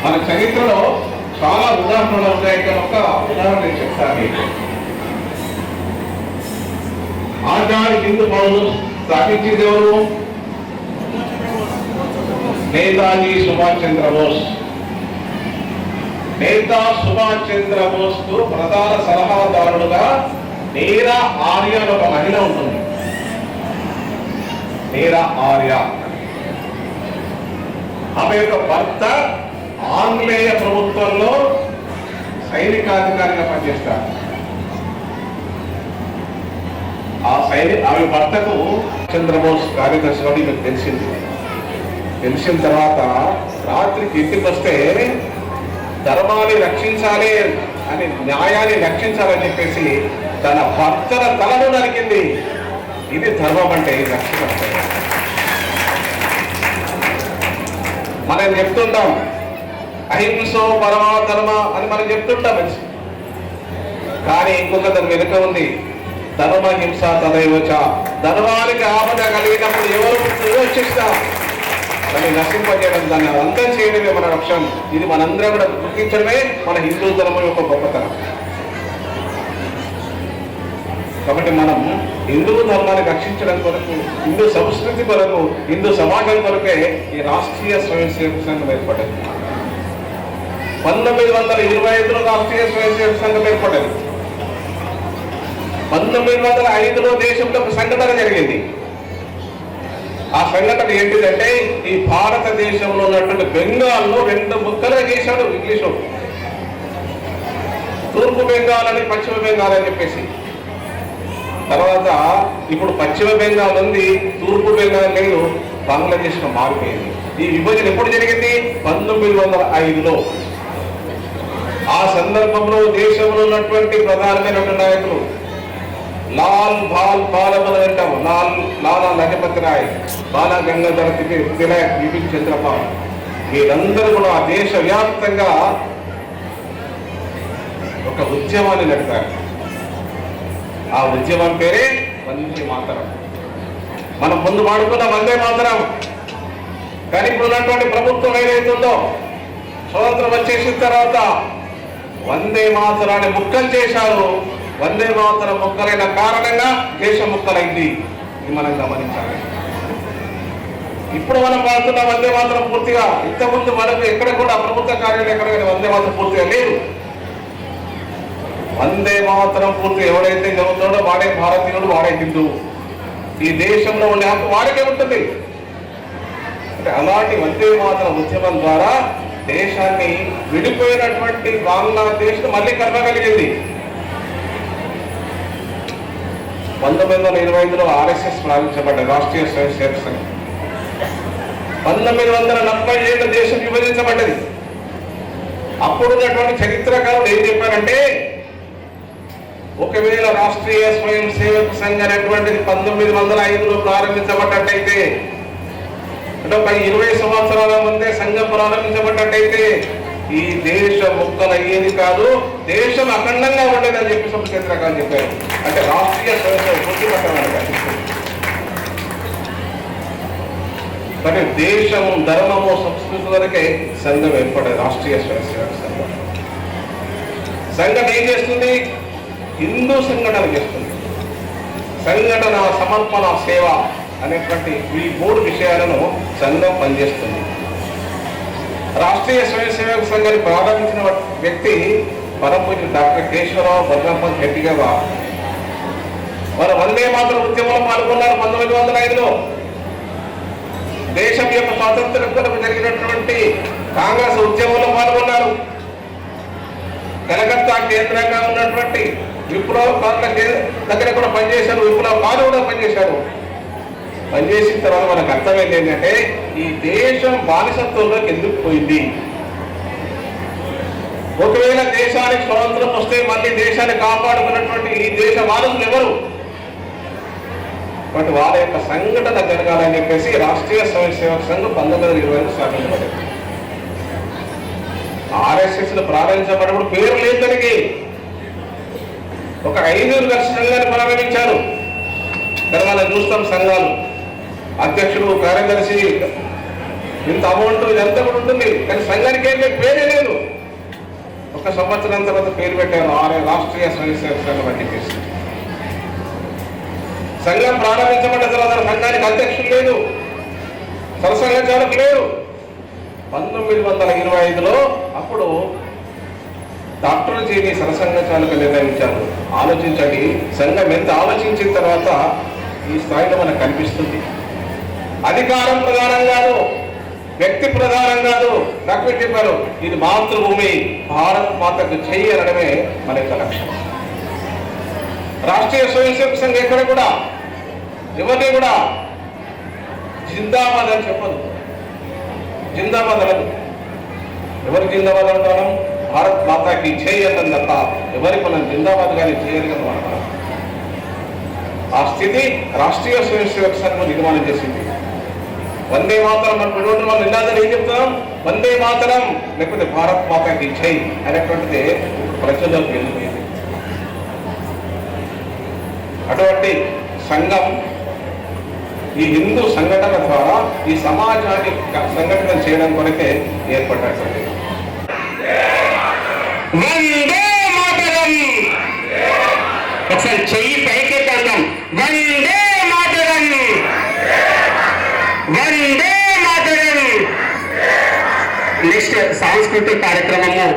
మన చరిత్రలో చాలా ఉదాహరణలు ఉన్నాయి. ఒక ఉదాహరణ నేను చెప్తాను. ఆజాద్ హింద్ ఫౌజ్ స్థాపించింది ఎవరు? నేతాజీ సుభాష్ చంద్రబోస్. నేతా సుభాష్ చంద్రబోస్ కు ప్రధాన సలహాదారుడుగా నీరా ఆర్య అని ఒక మహిళ ఉంటుంది. నీరా ఆర్య ఆమె యొక్క భర్త ఆంగ్లేయ ప్రభుత్వంలో సైనికాధికారిగా పనిచేస్తారు. ఆమె భర్తకు చంద్రబోస్ కార్యదర్శిగా మీకు తెలిసిన తర్వాత రాత్రికి ఇంటికి వస్తే ధర్మాన్ని రక్షించాలి అని, న్యాయాన్ని రక్షించాలని చెప్పేసి తన భర్తల తలను నరికింది. ఇది ధర్మం అంటే, రక్షణ అంటే. మనం చెప్తుంటాం అహింసో పరమాధర్మ అని మనం చెప్తుంటాం, కానీ ఇంకొక దాని వెనుక ఉంది ధర్మహింస తదైవచ. ధర్మానికి ఆపద కలిగినప్పుడు ఎవరు వివక్షిస్తాం, దాన్ని నశింపజేయడం, దాన్ని అంతం చేయడమే మన లక్ష్యం. ఇది మనందరం కూడా గుర్తించడమే మన హిందూ ధర్మం యొక్క గొప్పతనం. కాబట్టి మనం హిందూ ధర్మాన్ని రక్షించడం కొరకు, హిందూ సంస్కృతి కొరకు, హిందూ సమాజం కొరకే ఈ రాష్ట్రీయ స్వయం సేవక సంఘం ఏర్పడింది. 1925లో రాష్ట్రీయ స్వయం సేవక సంఘం ఏర్పడింది. 1905లో దేశంలో ఒక సంఘటన జరిగింది. ఆ సంఘటన ఏంటిదంటే, ఈ భారతదేశంలో ఉన్నటువంటి బెంగాల్లో 2 ముక్కలుగా చేశాడు ఇంగ్లీషు. తూర్పు బెంగాల్ అని, పశ్చిమ బెంగాల్ అని చెప్పేసి. తర్వాత ఇప్పుడు పశ్చిమ బెంగాల్ ఉంది, తూర్పు బెంగాల్ లేదు, బంగ్లాదేశ్లో మారిపోయింది. ఈ విభజన ఎప్పుడు జరిగింది? 1905లో. ఆ సందర్భంలో దేశంలో ఉన్నటువంటి ప్రధానమైనటువంటి నాయకులు లాల్ బాల్ పాలమని అంటాము, లాలా లజపతి రాయ్, బాలా గంగాధర తిలక్, బిపిన్ చంద్రపాల్, వీరందరూ కూడా దేశవ్యాప్తంగా ఒక ఉద్యమాన్ని నడిపారు. ఆ ఉద్యమం పేరే వందే మాతరం. మనం ముందు వాడుకున్న వందే మాతరం. కానీ ఇప్పుడు ఉన్నటువంటి ప్రభుత్వం ఏదైతుందో, స్వతంత్రం వచ్చేసిన తర్వాత వందే మాతరాన్ని ముక్కలు చేశారు. వందే మాతరం ముక్కలైన కారణంగా దేశం ముక్కలైంది. ఇది మనం గమనించాలి. ఇప్పుడు మనం వాడుతున్న వందే మాతరం పూర్తిగా, ఇంతకుముందు మనకు ఎక్కడ కూడా ప్రభుత్వ కార్యాలయం ఎక్కడ వందే మాతరం పూర్తిగా లేదు. వందే మాతరం పూర్తి ఎవడైతే చదువుతాడో వాడే భారతీయుడు, వాడే హిందూ. ఈ దేశంలో ఉండే హక్కు వాడికే ఉంటుంది. అంటే అలాంటి వందే మాతరం ఉద్యమం ద్వారా దేశాన్ని విడిపోయినటువంటి బంగ్లాదేశ్ మళ్ళీ కలపగలిగింది. 1925లో ఆర్ఎస్ఎస్ ప్రారంభించబడ్డాయి, రాష్ట్రీయ స్వయం సేవక సంఘం. 1947 దేశం విభజించబడ్డది. అప్పుడున్నటువంటి చరిత్రకారులు ఏం చెప్పారంటే, ఒకవేళ రాష్ట్రీయ స్వయం సేవక సంఘం అనేటువంటిది 1905లో ప్రారంభించబడ్డట్టయితే, అంటే ఒక 20 సంవత్సరాల ముందే సంఘం ప్రారంభించబడ్డట్టయితే ఈ దేశం ముక్కలయ్యేది కాదు, దేశం అఖండంగా ఉండేదని చెప్పి చరిత్రకారులు చెప్పారు. అంటే రాష్ట్రీయ స్వయం సేవక గుర్తుపట్టమని. కానీ దేశము, ధర్మము, సంస్కృతి వరకే సంఘం ఏర్పడేది, రాష్ట్రీయ స్వయం సేవక సంఘం. సంఘం ఏం చేస్తుంది? హిందూ సంఘటన చేస్తుంది. సంఘటన, సమర్పణ, సేవ అనేటువంటి ఈ 3 విషయాలను సంఘం పనిచేస్తుంది. రాష్ట్రీయ స్వయం సేవక సంఘాన్ని ప్రారంభించిన వ్యక్తి పరమపూజ్య డాక్టర్ కేశవరావు భద్రపతి గట్టిగా వారు వందే మాతరం ఉద్యమంలో పాల్గొన్నారు. 1905లో దేశం యొక్క స్వాతంత్ర్యం కొరకు జరిగినటువంటి కాంగ్రెస్ ఉద్యమంలో పాల్గొన్నారు. కలకత్తా కేంద్రంగా ఉన్నటువంటి విప్లవకారుల దగ్గర కూడా పనిచేశారు, విప్లవకారులు కూడా పనిచేశారు. పనిచేసిన తర్వాత మనకు అర్థమైంది ఏంటంటే ఈ దేశం బానిసత్వంలోకి ఎందుకు పోయింది. ఒకవేళ దేశానికి స్వతంత్రం వస్తే మళ్ళీ దేశాన్ని కాపాడుకున్నటువంటి ఈ దేశ వారసులు ఎవరు? బట్ వాళ్ళ యొక్క సంఘటన జరగాలని చెప్పేసి రాష్ట్రీయ స్వయం సేవక సంఘం 1920 స్థాపించబడింది. RSS ప్రారంభించబడినప్పుడు పేరు లేదు దానికి. ఒక 5 కలిసి సంఘాన్ని ప్రారంభించారు. తర్వాత చూస్తాం సంఘాలు అధ్యక్షుడు, కార్యదర్శి, ఇంత అమౌంట్ ఇదంతా కూడా ఉంటుంది. కానీ సంఘానికి ఏం పేరే లేదు. ఒక సంవత్సరం తర్వాత పేరు పెట్టారు రాష్ట్రీయ స్వయం సేవక సంఘం అని చెప్పేసి. సంఘం ప్రారంభించబడ్డ తర్వాత సంఘానికి అధ్యక్షులు లేదు, సరసంఘ చాలకులు లేరు. 1925లో అప్పుడు డాక్టర్ జీని సరసంఘ చాలక నిర్ణయించారు. ఆలోచించండి, సంఘం ఎంత ఆలోచించిన తర్వాత ఈ స్థాయిలో మనకు కనిపిస్తుంది. అధికారం ప్రధానం కాదు, వ్యక్తి ప్రధానం కాదు. డాక్టర్ చెప్పారు ఇది మాతృభూమి, భారత్ మాతకు చెయ్యి అనడమే మన యొక్క లక్ష్యం. రాష్ట్రీయ స్వయం సేవక సంఘం ఎక్కడ కూడా ఎవరిని కూడా జిందాబాద్ అని చెప్పదు. జిందాబాద్ అనదు. ఎవరు జిందాబాద్ అంటాం? భారత్ మాతాకి చేయి అన్నది తప్ప ఎవరికి మనం జిందాబాద్ కానీ చేయరు కదా మనం. ఆ స్థితి రాష్ట్రీయ స్వయం సేవక సంఘం నిర్మాణం చేసింది. వందే మాతరం మన పిల్లలు వాళ్ళు నినాదాలు ఏం చెప్తున్నాం? వందే మాతరం లేకపోతే భారత్ మాతాకి చేయి అనేటువంటిది ప్రజల్లోకి వెళ్ళిపోయింది. అటువంటి సంఘం ఈ హిందూ సంఘటన ద్వారా ఈ సమాజాన్ని సంఘటన చేయడం కొరకే ఏర్పడ్డది. వందే మాతరం. ఒకసారి చెయ్యి పైకెత్తాం. వందే మాతరం, వందే మాతరం. నెక్స్ట్ సాంస్కృతిక కార్యక్రమము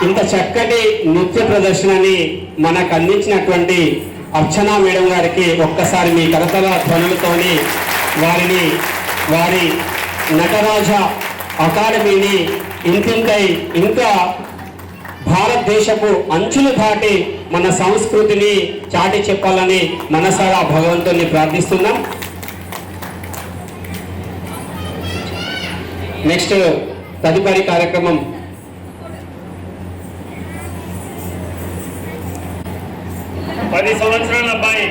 ఇంత చక్కటి నృత్య ప్రదర్శనని మనకు అందించినటువంటి అర్చనా మేడం గారికి ఒక్కసారి మీ కరతల ధ్వనులతోని వారి నటరాజ అకాడమీని ఇంతింతై ఇంకా భారతదేశపు అంచులు దాటి మన సంస్కృతిని చాటి చెప్పాలని మనసారా భగవంతుని ప్రార్థిస్తున్నాం. నెక్స్ట్ తదుపరి కార్యక్రమం పది సంవత్సరాల అబ్బాయి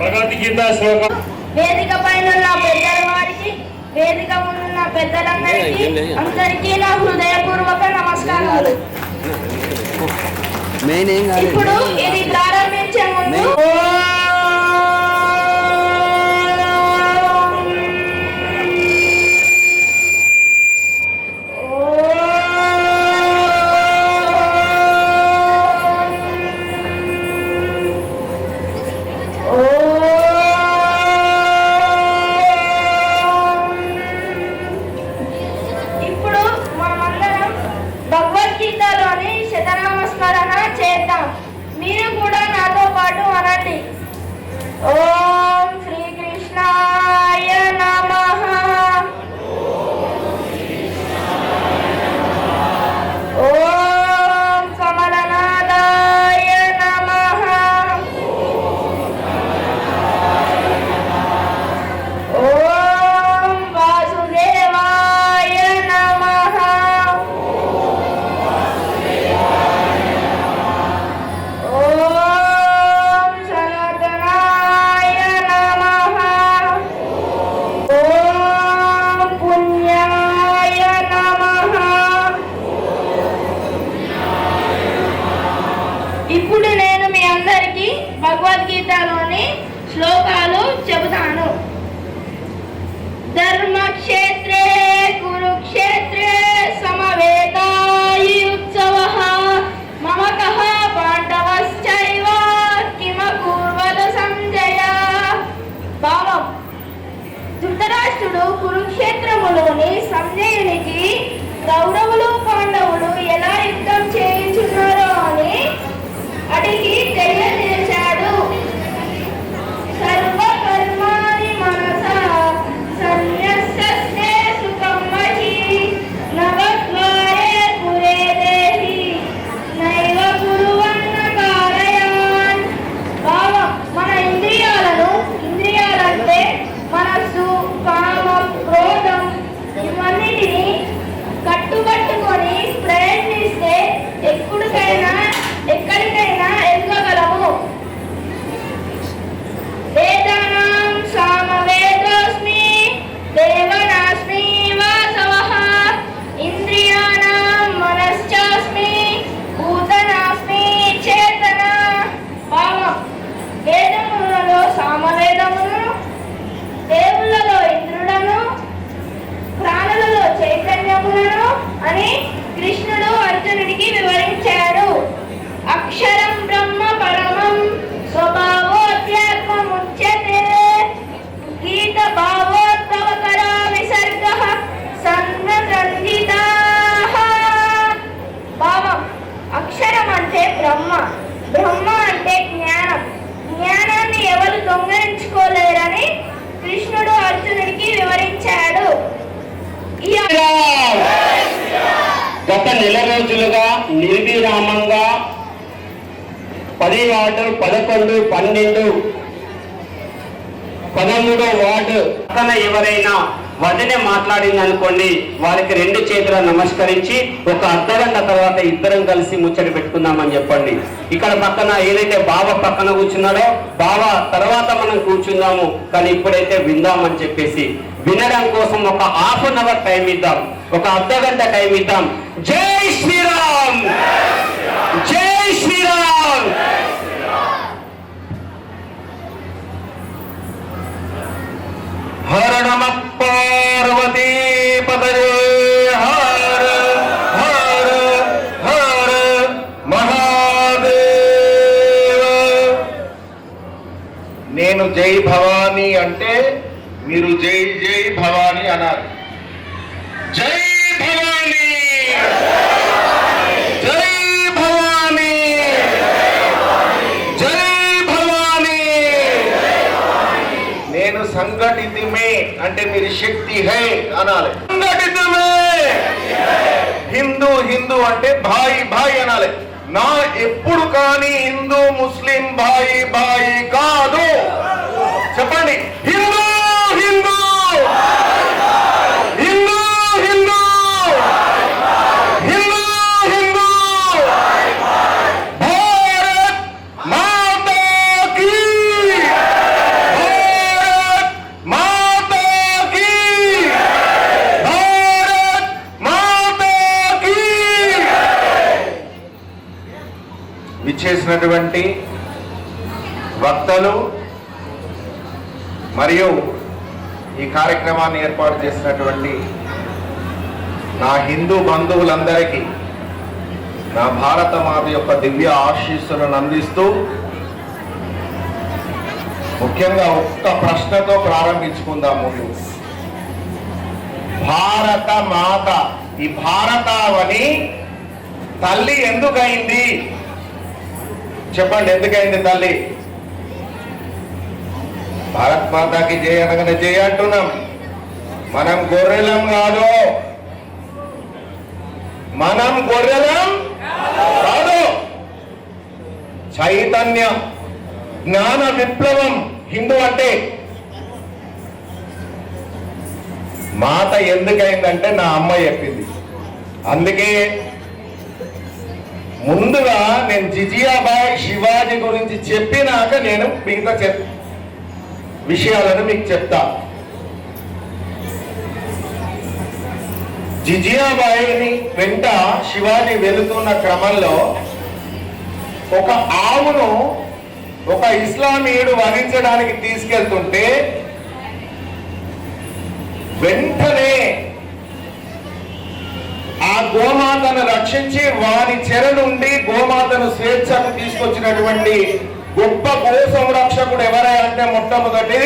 భగవద్గీత శ్లోకం. వేదిక పైన పెద్దల వారికి, వేదిక ముందున్న పెద్దలందరికీ అందరికీ నా హృదయపూర్వక నమస్కారాలు. ఇప్పుడు ఇది ప్రారంభించే ముందు నామస్మరణ చేద్దాం. మీరు కూడా నాతో పాటు అనండి. ఓం శ్రీకృష్ణాయ నమః. ఓం కమలనాథాయ నమః. ఓం వాసుదేవాయ నమః. ఓం సనాతనాయ నమః. ఓం పుణ్యాయ నమః. ఇప్పుడు నేను మీ అందరికీ భగవద్గీతలోని శ్లోకాలు చెబుతాను. ధర్మక్షేత్రే కురుక్షేత్రే సమవేతాయుత్సవః మమకః పాండవశ్చైవ కిమకుర్వత సంజయ. భావం: ధృతరాష్ట్రుడు కురుక్షేత్రములోని సంజయునికి కౌరవులు పాండవులు ఎలా యుద్ధం చేయించున్నారో అని అడిగి తెలియజేశాడు. సర్వకర్మాణి మనసా సన్యస్యస్తే సుఖం మహి నవద్వారే పురే దేహి నైవ కురువన్న కారయాన్. భావం: మన ఇంద్రియాలంటే మనస్సు, కామం, క్రోధం ఇవన్నిటిని కట్టుబట్టుకొని ప్రయత్నిస్తే ఎక్కడికైనా ఎదగగలము. వేదానాం సామవేదోస్మి దేవనాస్మి వాసవః ఇంద్రియాణాం మనశ్చాస్మి భూతనాస్మి చేతన. భావం: వేదములలో సామవేదమును, దేవుళ్ళలో ఇంద్రులను, ప్రాణులలో చైతన్యములను అని కృష్ణుడు అర్జునుడికి వివరించాడు. అక్షరం బ్రహ్మ పరమం స్వభావోధ్యాత్మముచ్యతే గీత భావోద్భవకరా విసర్గః సన్నగ్రంథితాః. భావం: అక్షరం అంటే బ్రహ్మ, బ్రహ్మ అంటే జ్ఞానం, జ్ఞానాన్ని ఎవరు దొంగలించుకోలేరని కృష్ణుడు అర్జునుడికి వివరించాడు. ఈ గత నెల రోజులుగా నిర్విరామంగా 10 వార్డు, 11, 12, 13వ వార్డు పక్కన ఎవరైనా వదిన మాట్లాడింది అనుకోండి, వారికి 2 చేతులు నమస్కరించి ఒక అర్ధగంట తర్వాత ఇద్దరం కలిసి ముచ్చట పెట్టుకుందామని చెప్పండి. ఇక్కడ పక్కన ఏదైతే బావ పక్కన కూర్చున్నాడో బావ తర్వాత మనం కూర్చుందాము, కానీ ఇప్పుడైతే విందామని చెప్పేసి వినడం కోసం ఒక ½ అన్ అవర్ టైం ఇద్దాం, ఒక అర్ధగంట టైం ఇద్దాం. జై శ్రీరామ్, జై శ్రీరామ్. హర నమ పార్వతీ పదయే హర హర హర మహాదేవ. నేను జై భవానీ అంటే మీరు జై జై భవానీ అన్నారు. జై భవానీ, జై భవానీ, జై భవానీ. నేను సంఘటితమే అంటే మీరు శక్తి హై అనాలి. సంఘటితమే. హిందూ హిందూ అంటే భాయి భాయి అనాలి. నా ఎప్పుడు కానీ హిందూ ముస్లిం భాయి భాయి కాదు. చెప్పండి, హిందూ హిందూ హిందూ హిందూ హిందూ హిందూ. భారత్ మాతా కీ, భారత్ మాతా కీ, భారత్ మాతా కీ. విచ్చేసినటువంటి వక్తలు మరియు ఈ కార్యక్రమాన్ని ఏర్పాటు చేసినటువంటి నా హిందూ బంధువులందరికీ నా భారత మాత యొక్క దివ్య ఆశీస్సులను అందిస్తూ ముఖ్యంగా ఒక్క ప్రశ్నతో ప్రారంభించుకుందాం. ముందు భారత మాత, ఈ భారతావని తల్లి ఎందుకైంది చెప్పండి, ఎందుకైంది తల్లి? భారత్ మాతాకి జయ అనగానే జయ అంటున్నాం. మనం గొర్రెలం కాదు, మనం గొర్రెలం కాదు. చైతన్య జ్ఞాన విప్లవం హిందూ అంటే. మాత ఎందుకైందంటే నా అమ్మ చెప్పింది. అందుకే ముందుగా నేను జిజియాబాయి శివాజీ గురించి చెప్పినాక నేను మిగతా విషయాలను మీకు చెప్తా. జిజియాబాయిని వెంట శివాజీ వెళుతున్న క్రమంలో ఒక ఆవును ఒక ఇస్లామీయుడు వధించడానికి తీసుకెళ్తుంటే వెంటనే ఆ గోమాతను రక్షించి వారి చెర నుండి గోమాతను స్వేచ్ఛకు తీసుకొచ్చినటువంటి గొప్ప గో సంరక్షకుడు ఎవరై అంటే మొట్టమొదటి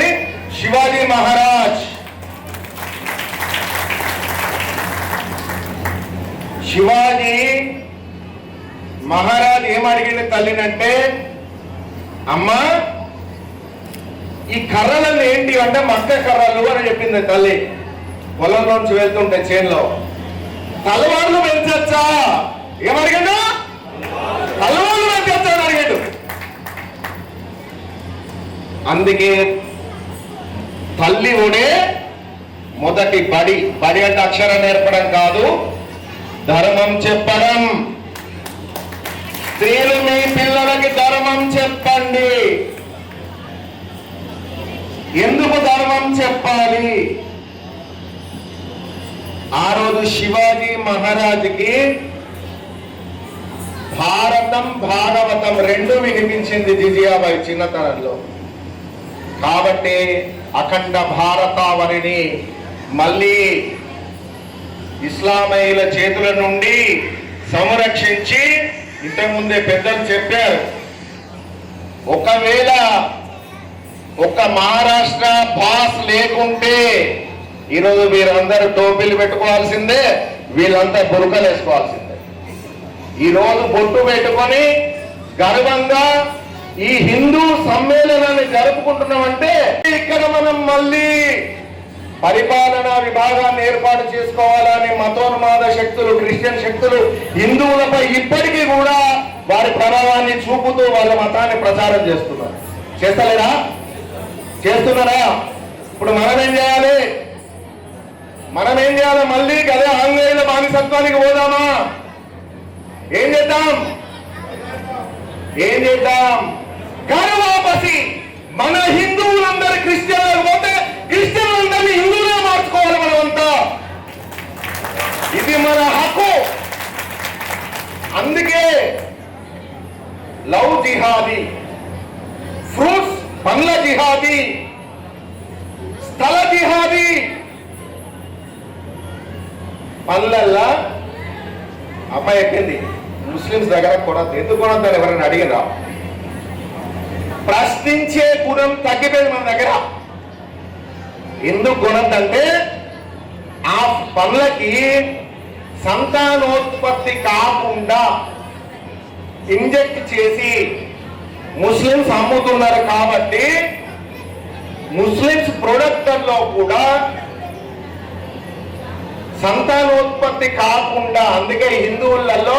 శివాజీ మహారాజ్. శివాజీ మహారాజ్ ఏమడిగింది తల్లినంటే, అమ్మా ఈ కర్రలను ఏంటి అంటే మక్క కర్రలు అని చెప్పింది తల్లి. పొలంలోంచి వెళ్తుంటే చేన్లో తలవాళ్ళు పెంచచ్చా ఏమడిగాడు? తలవాళ్ళు పెంచచ్చా అని అడిగాడు. అందుకే తల్లి ఒడే మొదటి బడి. బడి అంటే అక్షరం నేర్పడం కాదు, ధర్మం చెప్పడం. స్త్రీలు మీ పిల్లలకి ధర్మం చెప్పండి. ఎందుకు ధర్మం చెప్పాలి? ఆ రోజు శివాజీ మహారాజుకి భారతం భాగవతం రెండు వినిపించింది జిజియాబాయి చిన్నతనంలో. కాబట్టి అఖండ భారతావనిని మళ్ళీ ఇస్లామీయుల చేతుల నుండి సంరక్షించి, ఇంతకుముందే పెద్దలు చెప్పారు, ఒకవేళ ఒక మహారాష్ట్ర పాస్ లేకుంటే ఈరోజు వీరందరూ టోపీలు పెట్టుకోవాల్సిందే, వీళ్ళంతా బురకలు వేసుకోవాల్సిందే. ఈరోజు బొట్టు పెట్టుకొని గర్వంగా ఈ హిందూ సమ్మేళనాన్ని జరుపుకుంటున్నామంటే ఇక్కడ మనం మళ్ళీ పరిపాలనా విభాగాన్ని ఏర్పాటు చేసుకోవాలని మతోన్మాద శక్తులు, క్రిస్టియన్ శక్తులు హిందువులపై ఇప్పటికీ కూడా వారి ప్రభావాన్ని చూపుతూ వాళ్ళ మతాన్ని ప్రచారం చేస్తున్నారు. చేస్తలేరా? చేస్తున్నారా? ఇప్పుడు మనం ఏం చేయాలి? మళ్ళీ అదే ఆంగ్లేయుల బానిసత్వానికి పోదామా? ఏం చేద్దాం? కరువాపసి మన హిందువులందరూ క్రిస్టియన్లకు పోతే క్రిస్టియన్లందరినీ హిందువులే మార్చుకోవాలి మనమంతా. ఇది మన హక్కు. అందుకే లవ్ జిహాదీ, ఫ్రూట్స్ పండ్ల జిహాదీ, స్థల జిహాదీ. పండ్లల్లా అమ్మాయి ఎక్కింది ముస్లిమ్స్ దగ్గర కొనద్దు. ఎందుకు కొనద్దని ఎవరైనా అడిగినా? ప్రశ్నించే గుణం తగ్గిపోయింది మన దగ్గర. ఎందుకు కొనద్దంటే ఆ పండ్లకి సంతానోత్పత్తి కాకుండా ఇంజెక్ట్ చేసి ముస్లిమ్స్ అమ్ముతున్నారు. కాబట్టి ముస్లిమ్స్ ప్రొడక్ట్లో కూడా సంతానోత్పత్తి కాకుండా, అందుకే హిందువులలో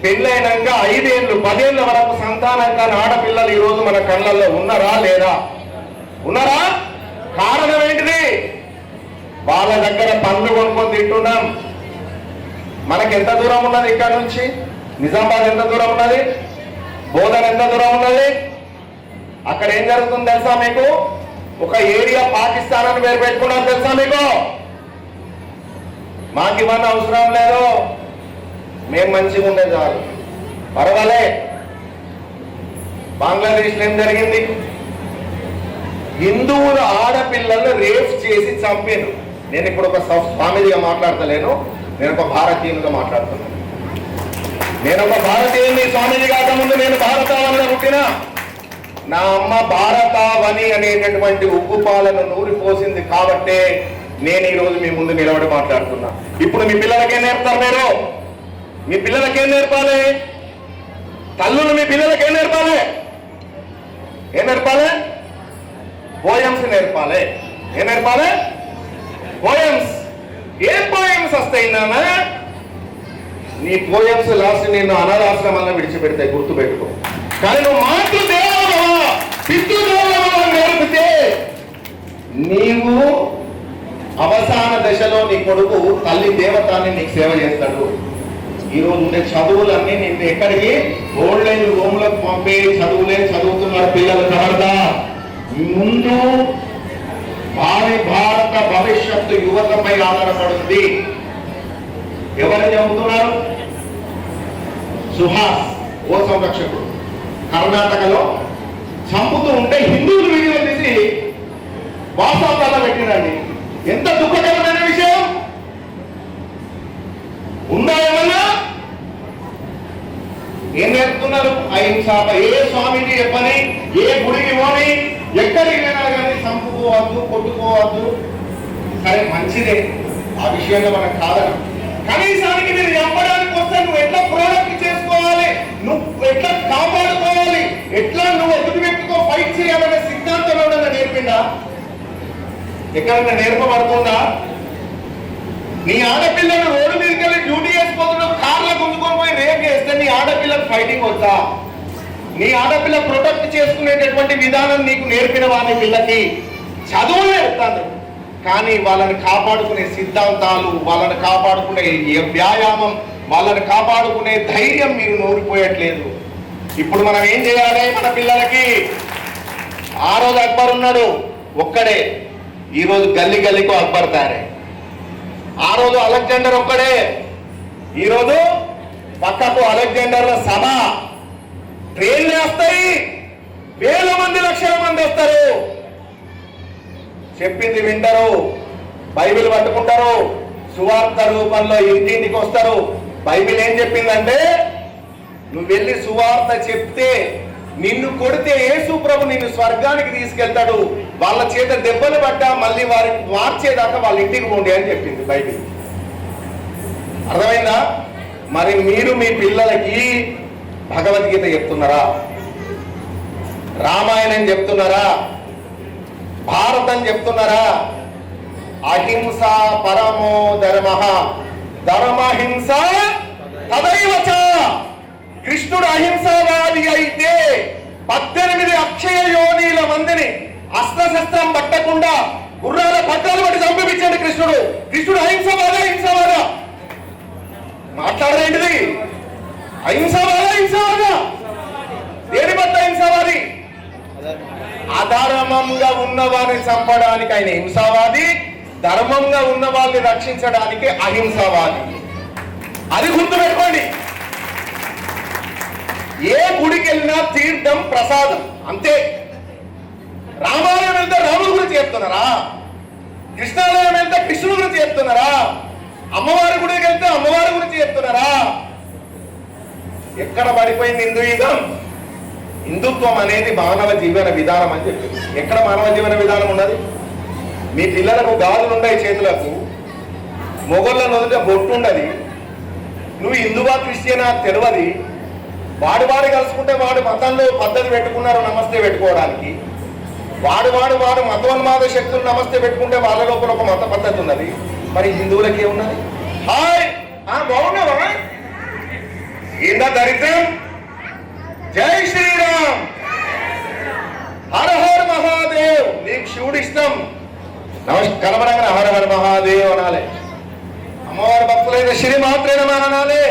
పెళ్ళైనాక 5 ఏళ్ళు 10 ఏళ్ళ వరకు సంతానం కాని ఆడపిల్లలు ఈరోజు మన కళ్ళల్లో ఉన్నారా లేదా? ఉన్నారా? కారణం ఏంటిది? వాళ్ళ దగ్గర పండ్లు కొనుక్కొని తింటున్నాం. మనకి ఎంత దూరం ఉన్నది ఇక్కడ నుంచి? నిజామాబాద్ ఎంత దూరం ఉన్నది? బోధన్ ఎంత దూరం ఉన్నది? అక్కడ ఏం జరుగుతుంది తెలుసా మీకు? ఒక ఏరియా పాకిస్తాన్ అని పేరు పెట్టుకున్నాం తెలుసా మీకు? మాకు ఇవన్నీ అవసరం లేదు, మేము మంచిగా ఉండే చాలు, పర్వాలే. బంగ్లాదేశ్లో ఏం జరిగింది? హిందువుల ఆడపిల్లలను రేప్ చేసి చంపాను. నేను ఇప్పుడు ఒక స్వామిదిగా మాట్లాడతలేను, నేను ఒక భారతీయునిగా మాట్లాడుతున్నాను. నేను ఒక భారతీయుని. స్వామిజీ కాక ముందు నేను భారతావనిలో పుట్టిన. నా అమ్మ భారతావని అనేటటువంటి ఉగ్గుపాలను నూరిపోసింది కాబట్టే నేను ఈరోజు మీ ముందు నిలబడి మాట్లాడుతున్నా. ఇప్పుడు మీ పిల్లలకే నేర్పుతారు మీరు? మీ పిల్లలకి ఏం నేర్పాలి? తల్లులు మీ పిల్లలకి ఏం నేర్పాలి? ఏం నేర్పాలి? పోయమ్స్ నేర్పాలి. ఏం నేర్పాలి? పోయమ్స్. ఏం పోయమ్స్ వస్తాయి నాన్న? నీ పోయమ్స్ లాస్ట్ నేను అనాథాశ్రమాలను విడిచిపెడతాయి, గుర్తుపెట్టుకో. కానీ నువ్వు మాతృదేవోభవ పితృదేవోభవ నేర్పితే నీవు అవసాన దశలో నీ కొడుకు తల్లి దేవతాన్ని నీకు సేవ చేస్తాడు. ఈరోజు ఉండే చదువులన్నీ నిన్ను ఎక్కడికి ఓల్డేజ్ హోమ్లకు పంపే చదువులే చదువుతున్నారు పిల్లలు. కబర్దా, ముందు భారత భవిష్యత్తు యువతపై ఆధారపడింది. ఎవరు చదువుతున్నారు? సుహాస్ ఓ సంరక్షకుడు కర్ణాటకలో చంపుతూ ఉంటే హిందువులు వీడియో తీసి వాట్సాప్లలో పెట్టినండి. ఎంత దుఃఖకరమైన విషయం ఉందా? ఏమన్నా ఏం నేర్పుతున్నారు? అహింస. ఏ స్వామికి చెప్పని, ఏ గుడికి పోని, ఎక్కడికి వెళ్ళినా కానీ చంపుకోవద్దు, కొట్టుకోవద్దు. సరే మంచిదే, ఆ విషయంలో మనకు కాదన. కనీసానికి నేను చెప్పడానికి వస్తే నువ్వు ఎట్లా ప్రొడక్ట్ చేసుకోవాలి, నువ్వు ఎట్లా కాపాడుకోవాలి, ఎట్లా నువ్వు ఎదుటి వ్యక్తితో ఫైట్ చేయాలనే సిద్ధాంతం ఎవరైనా నేర్పిందా? ఎక్కడైనా నేర్పబడుతుందా? నీ ఆడపిల్లను రోడ్డు మీదకి వెళ్ళి డ్యూటీ చేసిపోతున్నావు, కార్లో గుంజుకొని పోయి రేప్ చేస్తే నీ ఆడపిల్లకు ఫైటింగ్ వద్దా? నీ ఆడపిల్ల ప్రొటెక్ట్ చేసుకునేటటువంటి విధానం నీకు నేర్పిన వారి పిల్లకి చదువు నేర్పుతాను, కానీ వాళ్ళని కాపాడుకునే సిద్ధాంతాలు, వాళ్ళని కాపాడుకునే వ్యాయామం, వాళ్ళని కాపాడుకునే ధైర్యం మీరు నోరిపోయట్లేదు. ఇప్పుడు మనం ఏం చేయాలి? మన పిల్లలకి ఆ రోజు అక్బర్ ఉన్నాడు ఒక్కడే, ఈరోజు గల్లీ గల్లీకు అక్బర్ తయారై. ఆ రోజు అలెగ్జాండర్ ఒక్కడే, ఈరోజు పక్కకు అలెగ్జాండర్ల సభ. ట్రైన్లు వస్తాయి, వేల మంది లక్షల మంది వస్తారు, చెప్పింది వింటారు, బైబిల్ పట్టుకుంటారు, సువార్త రూపంలో ఇంటింటికి వస్తారు. బైబిల్ ఏం చెప్పిందంటే, నువ్వు వెళ్ళి సువార్త చెప్తే నిన్ను కొడితే యేసు ప్రభు నిన్ను స్వర్గానికి తీసుకెళ్తాడు, వాళ్ళ చేత దెబ్బలు పడ్డా మళ్ళీ వారిని మార్చేదాకా వాళ్ళ ఇంటికి పోండి అని చెప్పింది బైబిల్. అర్థమైందా? మరి మీరు మీ పిల్లలకి భగవద్గీత చెప్తున్నారా? రామాయణం చెప్తున్నారా? భారతం చెప్తున్నారా? అహింస పరమో ధర్మ, ధర్మహింస తదైవచ. కృష్ణుడు అహింసావాది అయితే 18 అక్షయ యోనిల మందిని అస్త్రశస్త్రం పట్టకుండా గుర్రాల పట్టాలు పట్టి చంపించాడు కృష్ణుడు. కృష్ణుడు అహింసవాదా? హింసవాదా? మాట్లాడరేంటిది? అహింసవాదా? హింసవాదా? దేని పట్ల హింసవాది? అధర్మంగా ఉన్న వారిని చంపడానికి ఆయన హింసావాది, ధర్మంగా ఉన్న వాళ్ళని రక్షించడానికి అహింసవాది. అది గుర్తుపెట్టుకోండి. ఏ గుడికి వెళ్ళినా తీర్థం ప్రసాదం అంతే. రామాలయం వెళ్తే రాముడి గురించి చెప్తున్నారా? కృష్ణాలయం వెళ్తే కృష్ణుడి గురించి చెప్తున్నారా? అమ్మవారి గుడికి వెళ్తే అమ్మవారి గురించి చెప్తున్నారా? ఎక్కడ పడిపోయింది హిందూయిజం? హిందుత్వం అనేది మానవ జీవన విధానం అని చెప్పింది. ఎక్కడ మానవ జీవన విధానం ఉన్నది? మీ పిల్లలకు గాజులు ఉన్నాయి చేతులకు, మొగళ్ళ నొదట బొట్టు ఉండదు. నువ్వు హిందువా క్రిస్టియనా తెలియదు. వాడు కలుసుకుంటే వాడు మతంలో పద్ధతి పెట్టుకున్నారు నమస్తే పెట్టుకోవడానికి. వాడు మతోన్మాద శక్తులు నమస్తే పెట్టుకుంటే వాళ్ళ లోపల ఒక మత పద్ధతి ఉన్నది. మరి హిందువులకి ఏమున్నది? హాయ్ బాగున్నావా? ఏందా దరిద్రం? జై శ్రీరామ్, హర హర మహాదేవ్. నీకు శివుడు ఇష్టం, కనబడంగా హర హర మహాదేవ్ అనాలి. అమ్మవారి భక్తులైన శ్రీ మాత్రేన అనాలి.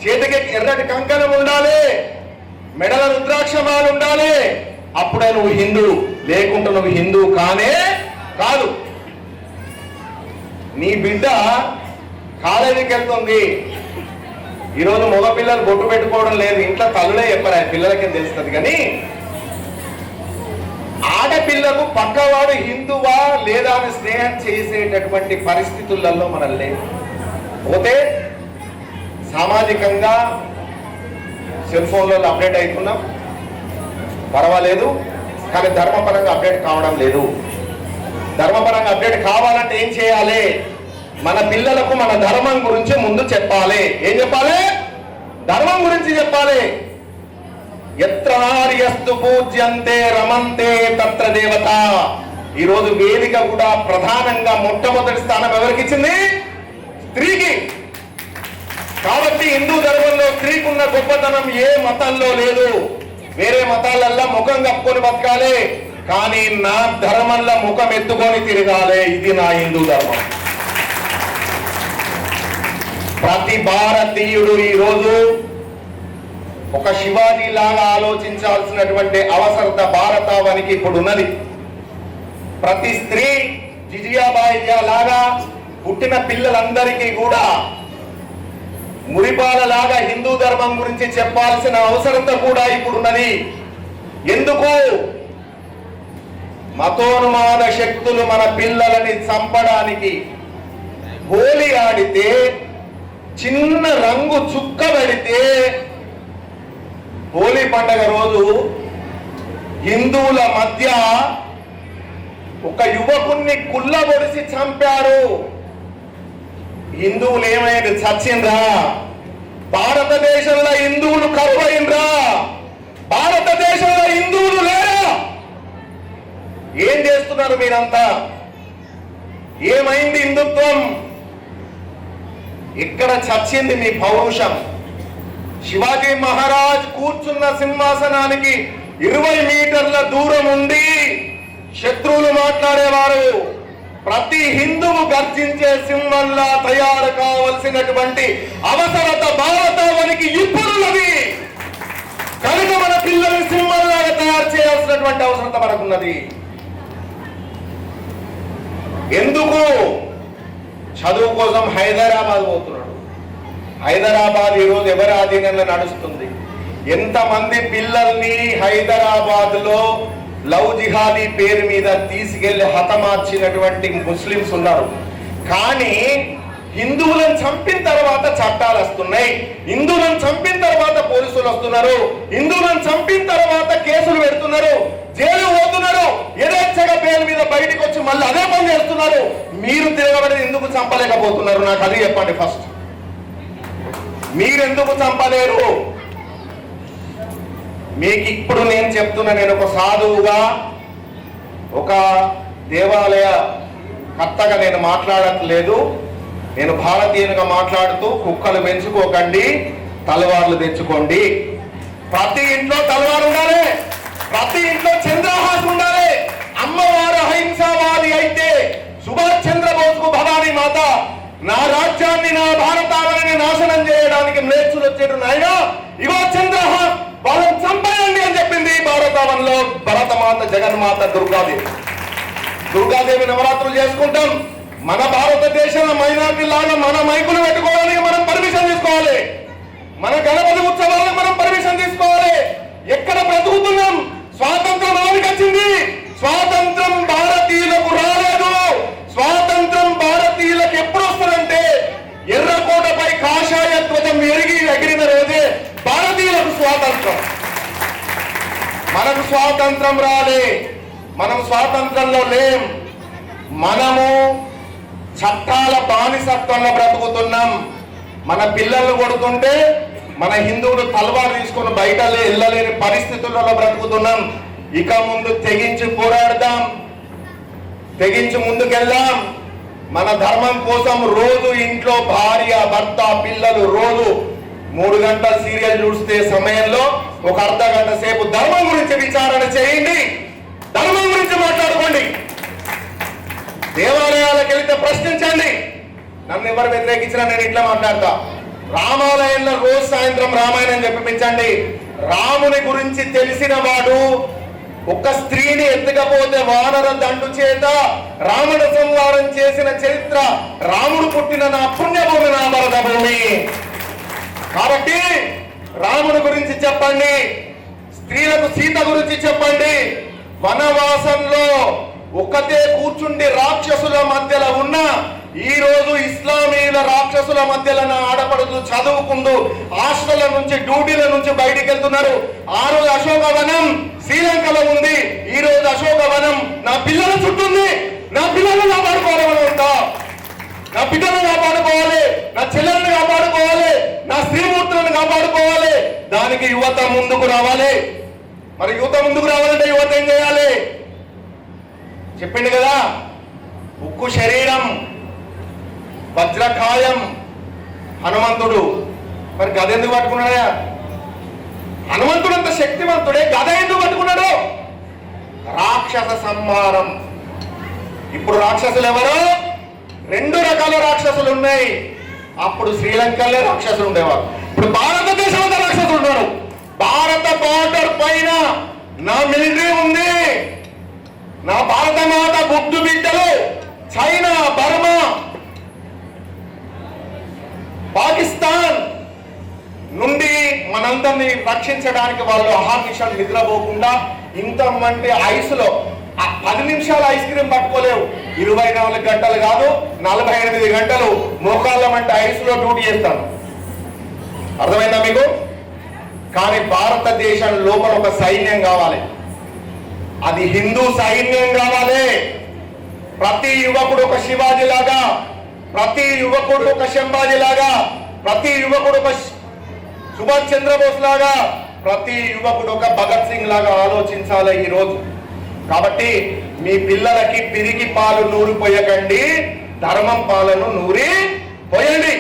చేతికి ఎర్రటి కంకణం ఉండాలి, మెడల రుద్రాక్షమాలు ఉండాలి. అప్పుడే నువ్వు హిందువు, లేకుంటే నువ్వు హిందువు కానే కాదు. నీ బిడ్డ కాలేజీకి వెళ్తుంది, ఈరోజు మగ పిల్లలు బొట్టు పెట్టుకోవడం లేదు, ఇంట్లో తల్లులే చెప్పారు, పిల్లలకే తెలుస్తుంది. కానీ ఆడపిల్లకు పక్కవాడు హిందువా లేదా అని స్నేహం చేసేటటువంటి పరిస్థితులలో మనం లేదు. పోతే సామాజికంగా సెల్ ఫోన్లలో అప్డేట్ అవుతున్నాం, పర్వాలేదు. కానీ ధర్మపరంగా అప్డేట్ కావడం లేదు. ధర్మపరంగా అప్డేట్ కావాలంటే ఏం చేయాలి? మన పిల్లలకు మన ధర్మం గురించి ముందు చెప్పాలి. ఏం చెప్పాలి? ధర్మం గురించి చెప్పాలి. ఎత్రార్యస్తు పూజ్యంతే రమంతే తత్ర దేవత. ఈరోజు వేదిక కూడా ప్రధానంగా మొట్టమొదటి స్థానం ఎవరికి ఇచ్చింది? స్త్రీకి. కాబట్టి హిందూ ధర్మంలో స్త్రీకి ఉన్న గొప్పతనం ఏ మతంలో లేదు. వేరే మతాలల్లో ముఖం కప్పుకొని బతకాలి, కానీ నా ధర్మంలో ముఖం ఎత్తుకొని తిరగాలి. ఇది నా హిందూ ధర్మం. ప్రతి భారతీయుడు ఈరోజు ఒక శివాజీ లాగా ఆలోచించాల్సినటువంటి అవసరత భారతావనికి ఇప్పుడు ఉన్నది. ప్రతి స్త్రీ జిజియాబాయి లాగా పుట్టిన పిల్లలందరికీ కూడా మురిపాల లాగా హిందూ ధర్మం గురించి చెప్పాల్సిన అవసరత కూడా ఇప్పుడున్నది. ఎందుకు? మతోన్మాద శక్తులు మన పిల్లలని చంపడానికి హోలీ ఆడితే, చిన్న రంగు చుక్క పెడితే, హోలీ పండగ రోజు హిందువుల మధ్య ఒక యువకుణ్ణి కుల్లబొడిసి చంపారు. హిందువులు ఏమైంది? చచ్చిండ్రా? భారతదేశంలో హిందువులు కరువైండ్రా? భారతదేశంలో హిందువులు లేరా? ఏం చేస్తున్నారు మీరంతా? ఏమైంది హిందుత్వం? ఇక్కడ చచ్చింది మీ పౌరుషం. శివాజీ మహారాజ్ కూర్చున్న సింహాసనానికి 20 మీటర్ల దూరం ఉండి శత్రువులు మాట్లాడేవారు. ప్రతి హిందువు గర్జించే సింహంలా తయారు కావలసినటువంటి అవసరత భారతావనికి ఇప్పుడున్నది. కనుక మన పిల్లల్ని సింహంలాగా తయారు చేయాల్సినటువంటి అవసరత మనకున్నది. ఎందుకు? చదువు కోసం హైదరాబాద్ పోతున్నాడు. హైదరాబాద్ ఈరోజు ఎవరి ఆధీనంలో నడుస్తుంది? ఎంతమంది పిల్లల్ని హైదరాబాద్ లో లవ్ జిహాదీ పేరు మీద తీసుకెళ్లి హతమార్చినటువంటి ముస్లింస్ ఉన్నారు. కానీ హిందువులను చంపిన తర్వాత చట్టాలు వస్తున్నాయి, హిందువులను చంపిన తర్వాత పోలీసులు వస్తున్నారు, హిందువులను చంపిన తర్వాత కేసులు పెడుతున్నారు, జైలు పోతున్నారు, యథేచ్ఛగా పేరు మీద బయటకు వచ్చి మళ్ళీ అదే పని చేస్తున్నారు. మీరు తిరగబడి ఎందుకు చంపలేకపోతున్నారు? నాకు అది చెప్పండి. ఫస్ట్ మీరెందుకు చంపలేరు? మీకు ఇప్పుడు నేను చెప్తున్నా, నేను ఒక సాధువుగా, ఒక దేవాలయ కర్తగా నేను మాట్లాడట్లేదు. నేను భారతీయునిగా మాట్లాడుతూ, కుక్కలు పెంచుకోకండి, తలవార్లు తెచ్చుకోండి. ప్రతి ఇంట్లో తలవారు ఉండాలి, ప్రతి ఇంట్లో చంద్రహాసం ఉండాలి. అమ్మవారు అహింసావాది అయితే సుభాష్ చంద్రబోస్కు భవానీ మాత నా రాజ్యాన్ని, నా భారతావనిని నాశనం చేయడానికి మ్లేచ్చులు వచ్చేటు నాయన ఇవో చంద్రహాస్ వాళ్ళని చంపేయండి అని చెప్పింది భారతావనిలో భరతమాత జగన్మాత దుర్గాదేవి. దుర్గాదేవి నవరాత్రులు చేసుకుంటాం. మన భారతదేశంలో మైనార్టీ లాగా మన మైకులు పెట్టుకోవడానికి మనం పర్మిషన్ తీసుకోవాలి. మన గణపతి ఉత్సవాలకు మనం పర్మిషన్ తీసుకోవాలి. ఎక్కడ బ్రతుకుతున్నాం? స్వాతంత్రం ఎవరికి వచ్చింది? స్వాతంత్రం భారతీయులకు రాలేదు. స్వాతంత్రం భారతీయులకు ఎప్పుడు వస్తుందంటే ఎర్రకోటపై కాషాయ ధ్వజం ఎగిరిన రోజే భారతీయులకు స్వాతంత్రం. మనకు స్వాతంత్రం రాలే, మనం స్వాతంత్రంలో లేం. మనము చట్టాల బానిసత్వంలో బ్రతుకుతున్నాం. మన పిల్లలు కొడుతుంటే మన హిందువులు తలవారు తీసుకొని బయట వెళ్ళలేని పరిస్థితులలో బ్రతుకుతున్నాం. ఇక ముందు తెగించి పోరాడదాం, తెగించి ముందుకెళ్దాం. మన ధర్మం కోసం రోజు ఇంట్లో భార్య, భర్త, పిల్లలు రోజు 3 గంటల సీరియల్ చూస్తే సమయంలో ఒక అర్ధ గంట సేపు ధర్మం గురించి విచారణ చేయండి, ధర్మం గురించి మాట్లాడుకోండి. దేవాలయాలకు వెళితే ప్రశ్నించండి. నన్ను ఎవరు వ్యతిరేకించినా నేను ఇట్లా మాట్లాడతా. రామాలయంలో రోజు సాయంత్రం రామాయణం చెప్పించండి. రాముని గురించి తెలిసిన వాడు ఒక స్త్రీని ఎత్తుకపోతే వానర దండు చేత రావణ సంహారం చేసిన చరిత్ర, రాముడు పుట్టిన నా పుణ్యభూమి, నా భరత భూమి. కాబట్టి రాముడి గురించి చెప్పండి, స్త్రీలకు సీత గురించి చెప్పండి. వనవాసంలో ఒక్కతే కూర్చుండి రాక్షసుల మధ్యలో ఉన్న ఈ రోజు ఇస్లామీయుల రాక్షసుల మధ్యలో నా ఆడపడుతూ చదువుకుంటూ హాస్టల్ నుంచి, డ్యూటీల నుంచి బయటికి వెళ్తున్నారు. ఆ రోజు అశోకవనం శ్రీలంకలో ఉంది, ఈ రోజు అశోకవనం నా పిల్లల చుట్టూ ఉంది. నా పిల్లలు కాపాడుకోవాలని ఉంటా. నా బిడ్డలను కాపాడుకోవాలి, నా చెల్లెలను కాపాడుకోవాలి, నా స్త్రీమూర్తులను కాపాడుకోవాలి. దానికి యువత ముందుకు రావాలి. మరి యువత ముందుకు రావాలంటే యువత ఏం చేయాలి? చెప్పిండు కదా, ఉక్కు శరీరం, వజ్రకాయం హనుమంతుడు. మరి గద ఎందుకు పట్టుకున్నాడా? హనుమంతుడు అంత శక్తివంతుడే, గద ఎందుకు పట్టుకున్నాడు? రాక్షస సంహారం. ఇప్పుడు రాక్షసులు ఎవరు? 2 రకాల రాక్షసులు ఉన్నాయి. అప్పుడు శ్రీలంకలో రాక్షసులు ఉండేవారు, ఇప్పుడు భారతదేశంలో రాక్షసులు ఉన్నారు. భారత బార్డర్ పైన నా మిలిటరీ ఉంది, నా భారత మాత బుద్ధు బిడ్డలు చైనా, బర్మా, పాకిస్తాన్ నుండి మనందరినీ రక్షించడానికి వాళ్ళు అహర్నిశలు నిద్రపోకుండా ఇంతమంది ఐస్లో 10 నిమిషాల ఐస్ క్రీమ్ పట్టుకోలేవు. 24 గంటలు కాదు, 48 గంటలు మోకాళ్ళ మంటే ఐస్లో డ్యూటీ చేస్తాను. అర్థమైందా మీకు? కానీ భారతదేశం లోపల ఒక సైన్యం కావాలి, అది హిందూ సైన్యం కావాలి. ప్రతి యువకుడు ఒక శివాజీ లాగా, ప్రతి యువకుడు ఒక శంభాజీ లాగా, ప్రతి యువకుడు ఒక సుభాష్ చంద్రబోస్ లాగా, ప్రతి యువకుడు ఒక భగత్ సింగ్ లాగా ఆలోచించాలి ఈ రోజు. కాబట్టి మీ పిల్లలకి పిరికి పాలు నూరి పోయకండి, ధర్మం పాలను నూరి పోయండి.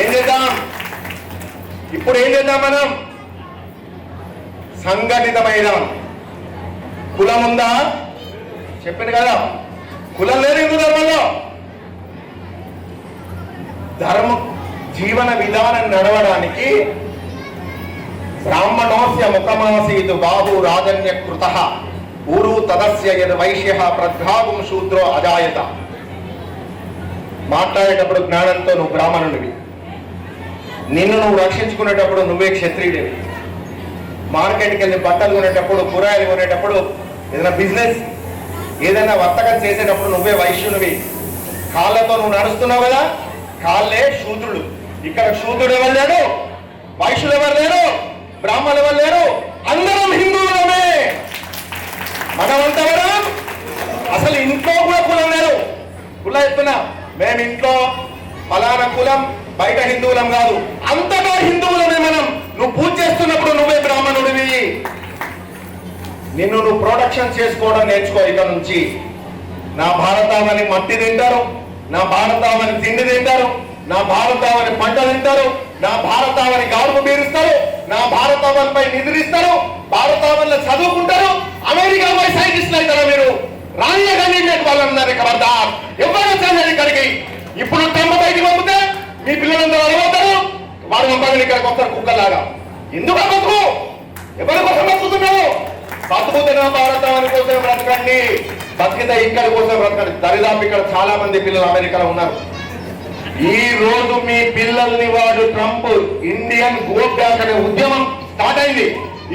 ఏం చేద్దాం ఇప్పుడు? ఏం చేద్దాం మనం? సంఘటితమైన కులం ఉందా? చెప్పింది కదా, కులం లేదు హిందూ ధర్మంలో. ధర్మ జీవన విధానం నడవడానికి బ్రాహ్మణోస్య ముఖమాసీతు బాహు రాజన్య కృత ఊరు తదస్య యద్ వైశ్య ప్రద్భాగం శూద్రో అజాయత. మాట్లాడేటప్పుడు జ్ఞానంతో నువ్వు బ్రాహ్మణుడివి, నిన్ను నువ్వు రక్షించుకునేటప్పుడు నువ్వే క్షత్రియుడివి. మార్కెట్కి వెళ్ళి బట్టలు కొనేటప్పుడు, కూరగాయలు కొనేటప్పుడు, ఏదైనా బిజినెస్ ఏదైనా వర్తకం చేసేటప్పుడు నువ్వే వైశ్యునివి. కాళ్ళతో నువ్వు నడుస్తున్నావు కదా, కాళ్ళే శూద్రుడు. ఇక్కడ శూద్రుడు ఎవరు లేడు, వైశ్యులు ఎవరు లేరు, బ్రాహ్మణులు ఎవరు లేరు, అందరం హిందువులమే. మనమంతవరం అసలు ఇంట్లో కూడా కులం లేరు. కుల ఎత్తున మేము ఇంట్లో ఫలానా కులం, బయట హిందువులం కాదు, అంతటా హిందువులమే మనం. నువ్వు పూజ చేస్తున్నప్పుడు నువ్వే బ్రాహ్మణుడివి. నిన్ను నువ్వు ప్రొడక్షన్ చేసుకోవడం నేర్చుకో ఇక నుంచి. నా భారతావని మట్టి తింటారు, నా భారతావని తిండి తింటారు, నా భారతావని పంట తింటారు, నా భారతావని గాడుపు బీరుస్తారు, నా భారతావనిపై నిద్రిస్తారు, భారతావనిలో చదువుకుంటారు, అమెరికా పోయి సైంటిస్టులు అవుతారా మీరు? రాజ్యాంగాన్ని వాళ్ళందరినీ ఖబర్దార్, ఎవరు వచ్చారు ఇక్కడికి? ఇప్పుడు తమ్మ బయటికి పంపితే మీ పిల్లలందరూ అలవవుతారు, వాడు పంపగలి ఇక్కడికి వస్తారు కుక్కలాగా. ఎందుకు బతుకు? ఎవరి కోసం బతుకుతున్నావు? బతుకుతున్న భారతావని కోసం బ్రతకండి, బతికితే ఇక్కడి కోసం బ్రతకండి. దరిదాపు ఇక్కడ చాలా మంది పిల్లలు అమెరికాలో ఉన్నారు. ఈ రోజు మీ పిల్లల్ని వాడు ట్రంప్ ఇండియన్ ఓట్ బ్యాంక్ అనే ఉద్యమం స్టార్ట్ అయింది.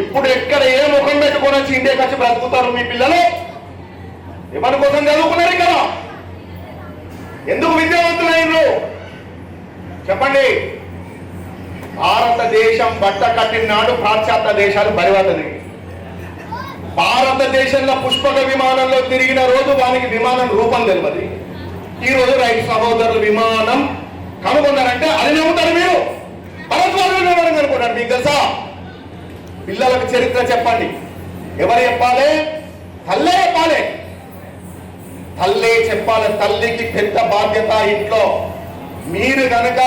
ఇప్పుడు ఎక్కడ ఏ ముఖం పెట్టుకొని వచ్చి ఇండియాకి వచ్చి బ్రతుకుతారు మీ పిల్లలు? ఎవరి కోసం చదువుకున్నారు ఇక్కడ? ఎందుకు విద్యావంతులైనరు చెప్పండి? భారతదేశం బట్ట కట్టిన నాడు పాశ్చాత్య దేశాలు బరివాతది. భారతదేశంలో పుష్పక విమానంలో తిరిగిన రోజు వానికి విమానం రూపం తెలియదు. ఈ రోజు రైతు సహోదరులు విమానం కనుగొన్నారంటే అది నమ్ముతారు మీరు? భరద్వాజులు అనుకుంటారు. మీకు తెలుసా? పిల్లలకు చరిత్ర చెప్పండి. ఎవరు చెప్పాలి? తల్లే చెప్పాలి. తల్లే చెప్పాలి. తల్లికి పెద్ద బాధ్యత ఇంట్లో. మీరు కనుక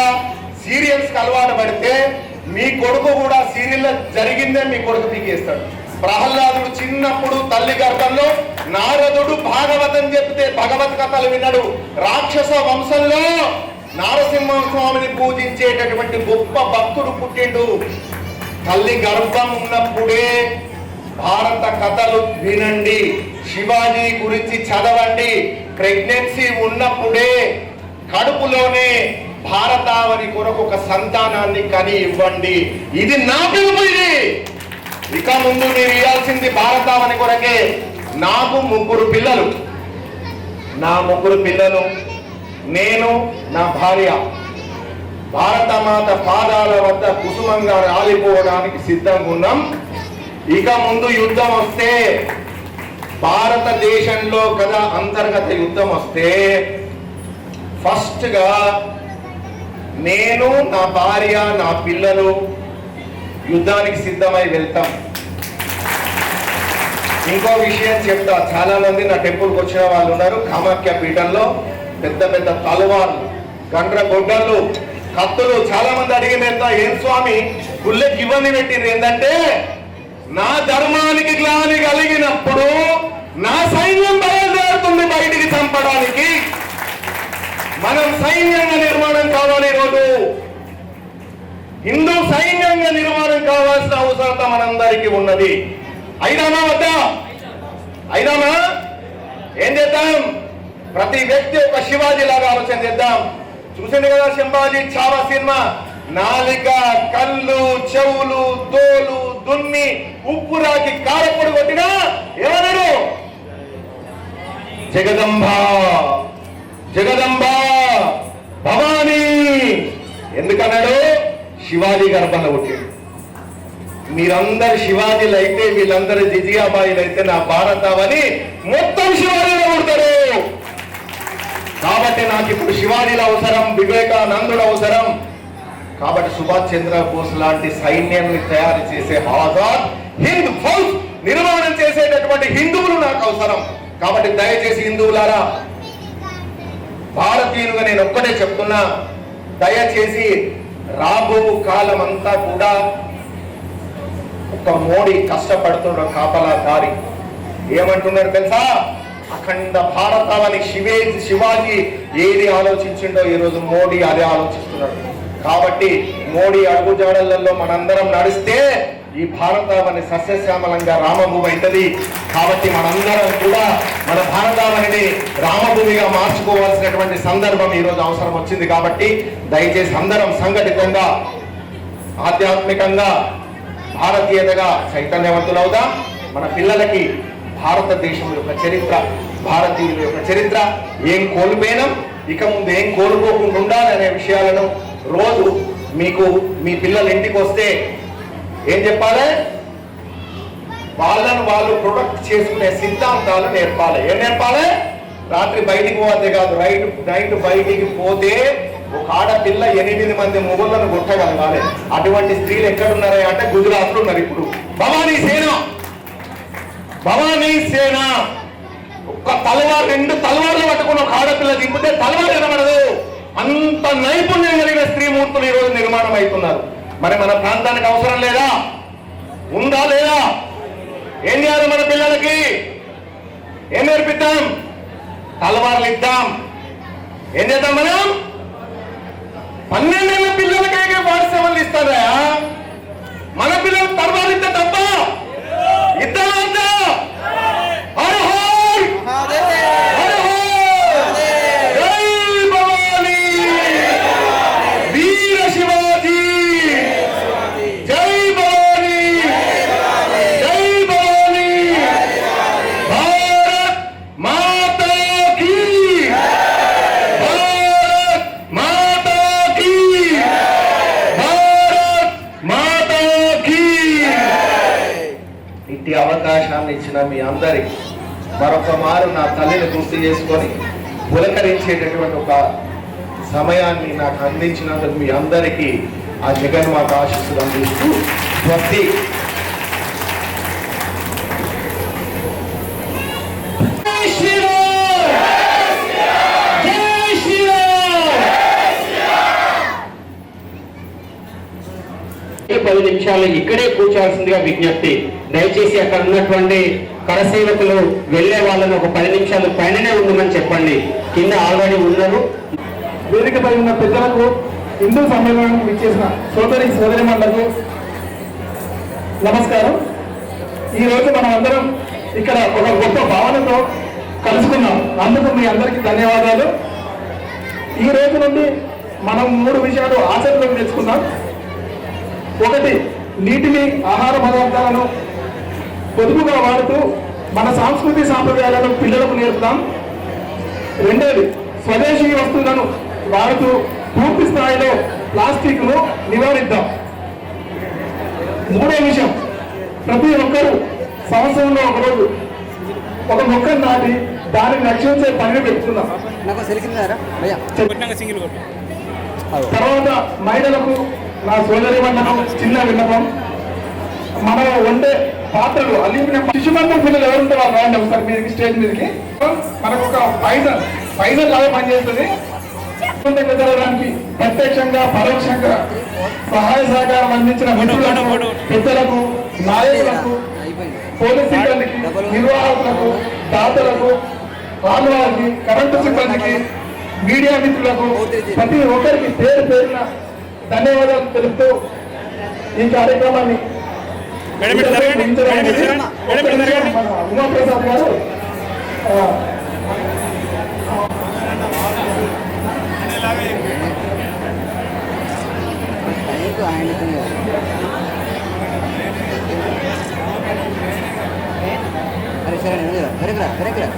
సీరియల్స్ కి అలవాటు పడితే మీ కొడుకు కూడా సీరియల్ జరిగిందే మీ కొడుకు పీకేస్తాడు. ప్రహ్లాదుడు చిన్నప్పుడు తల్లి గర్భంలో నారదుడు భాగవతం చెప్తే భగవత్ కథలు విన్నాడు. రాక్షస వంశంలో నారసింహస్వామిని పూజించేటటువంటి గొప్ప భక్తుడు పుట్టిండు. తల్లి గర్భం ఉన్నప్పుడే భారత కథలు వినండి, శివాజీ గురించి చదవండి. ప్రెగ్నెన్సీ ఉన్నప్పుడే కడుపులోనే భారతావని కొరకు ఒక సంతానాన్ని కని ఇవ్వండి. ఇది నా పిలుపు. ఇది ఇక ముందు మీరు ఇవ్వాల్సింది భారతావని కొరకే. నాకు 3 పిల్లలు. నా 3 పిల్లలు, నేను, నా భార్య భారతమాత పాదాల వద్ద కుసుమంగా రాలిపోవడానికి సిద్ధంగా ఉన్నాం. ఇక ముందు యుద్ధం వస్తే భారతదేశంలో కదా అంతర్గత యుద్ధం వస్తే ఫస్ట్ గా నేను, నా భార్య, నా పిల్లలు యుద్ధానికి సిద్ధమై వెళ్తాం. ఇంకో విషయం చెప్తా, చాలా మంది నా టెంపుల్కి వచ్చిన వాళ్ళు ఉన్నారు. కామాఖ్య పీఠంలో పెద్ద పెద్ద తలవార్లు, గండ్ర గొడ్డళ్ళు, కత్తులు, చాలా మంది అడిగినంత ఏం స్వామి గుళ్ళకి ఇవన్నీ పెట్టింది ఏంటంటే, నా ధర్మానికి గ్లాని కలిగినప్పుడు నా సైన్యం బయలుదేరుతుంది బయటికి చంపడానికి. మనం సైన్యంగా నిర్మాణం కావాలి. ఈరోజు హిందూ సైన్యంగా నిర్మాణం కావాల్సిన అవసరత మనందరికీ ఉన్నది. అయిదామా వద్దా? అయిదామా? ఏం చేద్దాం? ప్రతి వ్యక్తి ఒక శివాజీ లాగా ఆలోచన చేద్దాం. చూసింది కదా శంభాజీ చావా సినిమా. నాలిక, కళ్ళు, చెవులు, తోలు దున్ని ఉప్పురాకి కారపొడి కొట్టినా ఏమన్నాడు? జగదంబ జగదంబ భవానీ ఎందుకన్నాడు? శివాజీ గర్భంలో పుట్టాడు. మీరందరు శివాజీలు అయితే, వీళ్ళందరూ జిజియాబాయిలు అయితే నా భారతావని మొత్తం శివాజీలో పుడతారు. కాబట్టి నాకు ఇప్పుడు శివాజీల అవసరం, వివేకానందుడు అవసరం. కాబట్టి సుభాష్ చంద్రబోస్ లాంటి సైన్యాన్ని తయారు చేసే ఆజాద్ హింద్ ఫౌజ్ నిర్మాణం చేసేటటువంటి హిందువులు నాకు అవసరం. కాబట్టి దయచేసి హిందువులారా, భారతీయులుగా నేను ఒక్కటే చెప్తున్నా, దయచేసి రాబో కాలం అంతా కూడా ఒక మోడీ కష్టపడుతున్న కాపలాదారి ఏమంటున్నాడు తెలుసా? అఖండ భారతావని శివాజీ ఏది ఆలోచించిండో ఈరోజు మోడీ అదే ఆలోచిస్తున్నాడు. కాబట్టి మోడీ అడుగుజాడలలో మనందరం నడిస్తే ఈ భారతావని సస్యశ్యామలంగా రామభూమి అవుతుంది. కాబట్టి మనందరం కూడా మన భారతావనిని రామభూమిగా మార్చుకోవాల్సినటువంటి సందర్భం ఈరోజు అవసరం వచ్చింది. కాబట్టి దయచేసి అందరం సంఘటితంగా, ఆధ్యాత్మికంగా, భారతీయతగా చైతన్యవంతులవుదాం. మన పిల్లలకి భారతదేశం యొక్క చరిత్ర, భారతీయుల యొక్క చరిత్ర, ఏం కోల్పోయినాం, ఇక ముందు ఏం కోల్పోకుండా ఉండాలనే విషయాలను రోజు మీకు మీ పిల్లలు ఇంటికి వస్తే ఏం చెప్పాలి? వాళ్ళను వాళ్ళు ప్రొటెక్ట్ చేసుకునే సిద్ధాంతాలు నేర్పాలి. ఏం నేర్పాలి? రాత్రి బయటికి పోతే కాదు, నైట్ బయటికి పోతే ఒక ఆడపిల్ల 8 మంది మొగుళ్ళను కొట్టగలగాలి. అటువంటి స్త్రీలు ఎక్కడున్నారా అంటే గుజరాత్ లో ఉన్నారు. ఇప్పుడు భవానీ సేన ఒక్క తలవారు, 2 తలవార్లు పట్టుకుని ఒక ఆడపిల్ల దింపితే తలవారు కనబడదు. అంత నైపుణ్యం కలిగిన స్త్రీమూర్తులు ఈ రోజు నిర్మాణం అవుతున్నారు. మరి మన ప్రాంతానికి అవసరం లేదా? ఉందా లేదా? ఏం చేయాలి? మన పిల్లలకి ఏం నేర్పిద్దాం? తలవార్లు ఇద్దాం. ఏం చేద్దాం? మనం 12 ఏళ్ళ పిల్లలకే పాఠశాలలు ఇస్తారా? మన పిల్లలు తలవార్లు ఇస్తే తప్ప ఇద్దాం. అవకాశాన్ని ఇచ్చిన మీ అందరికి మరొక మారు నా తల్లిని గుర్తు చేసుకొని పులకరించేటటువంటి ఒక సమయాన్ని నాకు అందించినందుకు మీ అందరికీ ఆ జగన్మాత ఆశీస్సులు అందిస్తూ స్వస్తి. పది నిమిషాలు ఇక్కడే కూర్చోవాల్సిందిగా విజ్ఞప్తి. దయచేసి అక్కడ ఉన్నటువంటి కరసేవకులు వెళ్లే వాళ్ళని ఒక 10 నిమిషాలు పైననే ఉండమని చెప్పండి. కింద ఆల్రెడీ ఉన్నారు. వేదికపై ఉన్న పెద్దలకు, హిందూ సమ్మేళనానికి ఇచ్చేసిన సోదరిమణులకు నమస్కారం. ఈరోజు మనం అందరం ఇక్కడ ఒక గొప్ప భావనతో కలుసుకున్నాం. అందుకు మీ అందరికీ ధన్యవాదాలు. ఈ రోజు నుండి మనం 3 విషయాలు ఆచరణలోకి తెచ్చుకున్నాం. ఒకటి, నీటిని, ఆహార పదార్థాలను పొదుపుగా వాడుతూ మన సంస్కృతి సాంప్రదాయాలను పిల్లలకు నేర్పుతాం. రెండోది, స్వదేశీ వస్తువులను వాడుతూ పూర్తి స్థాయిలో ప్లాస్టిక్ ను నివారిద్దాం. మూడో విషయం, ప్రతి ఒక్కరూ సంవత్సరంలో ఒకరోజు ఒక మొక్కను నాటి దానిని రక్షించే పనిని పెట్టుకున్నాం. నాకు సెలికిందారా భయ్యా తర్వాత మహిళలకు నా సోదరి మండలం చిన్న విన్నపం, మనం వండే పాత్రలు అల్యూమినియం శిశుమందం పిల్లలు ఎవరుంటే వాళ్ళు రాండి ఒకసారి మీదకి స్టేజ్ మీదకి. మనకు ఒక పైసలు లాగా పనిచేస్తుంది. జరగడానికి ప్రత్యక్షంగా పరోక్షంగా సహాయ సహకారం అందించిన మిత్రులకు, పెద్దలకు, నాయకులకు, పోలీస్ సిబ్బందికి, నిర్వాహకులకు, దాతలకు, వారికి, కరెంటు సిబ్బందికి, మీడియా మిత్రులకు ప్రతి ఒక్కరికి పేరు పేరున ధన్యవాదాలు తెలుపుతూ ఈ కార్యక్రమాన్ని మన ఉమాప్రసాద్ గారు అరే సరే వెనకరా వెనకరా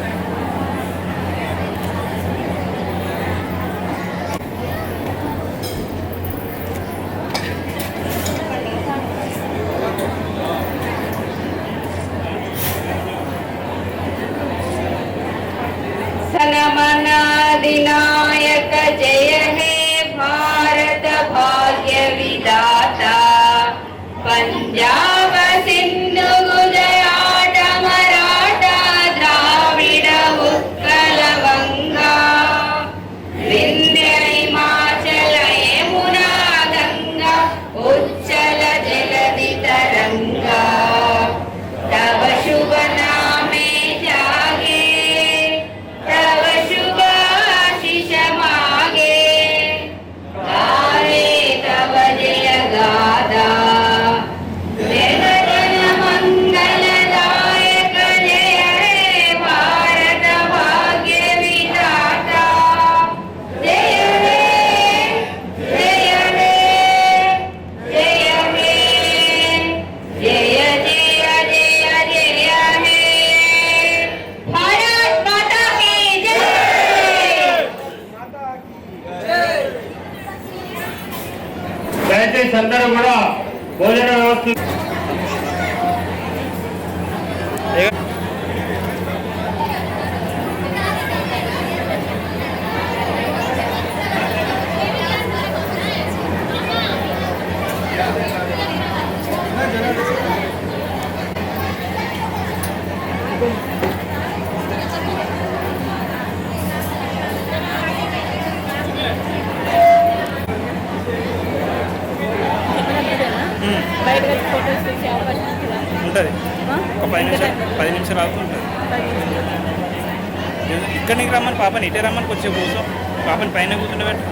सनमनादिनायक जय हे भारत भाग्य विदाता पंजाब सिंधु गुजरात मराठा द्राविड उत्कल गंगा विंध्य हिमाचल यमुना गंगा उच्चल जलधि तरंगा तव शुभ नामे जागे तव शुभ आशीष मागे गावे तव जय गाथा जन जन मंगलदायक जय हे भारत भाग्य विधाता जय हे जय हे जय हे जय जय जय जय हे भारत माता की जय దయచేసి అందరూ కూడా భోజన వ్యవస్థ ఉంటుంది ఒక 10 నిమిషాలు అవుతుంటుంది. ఇక్కడికి రమ్మని పాపని ఇటే రమ్మని కొంచెం కూర్చో, పాపని పైన కూర్చుంటే పెట్టు.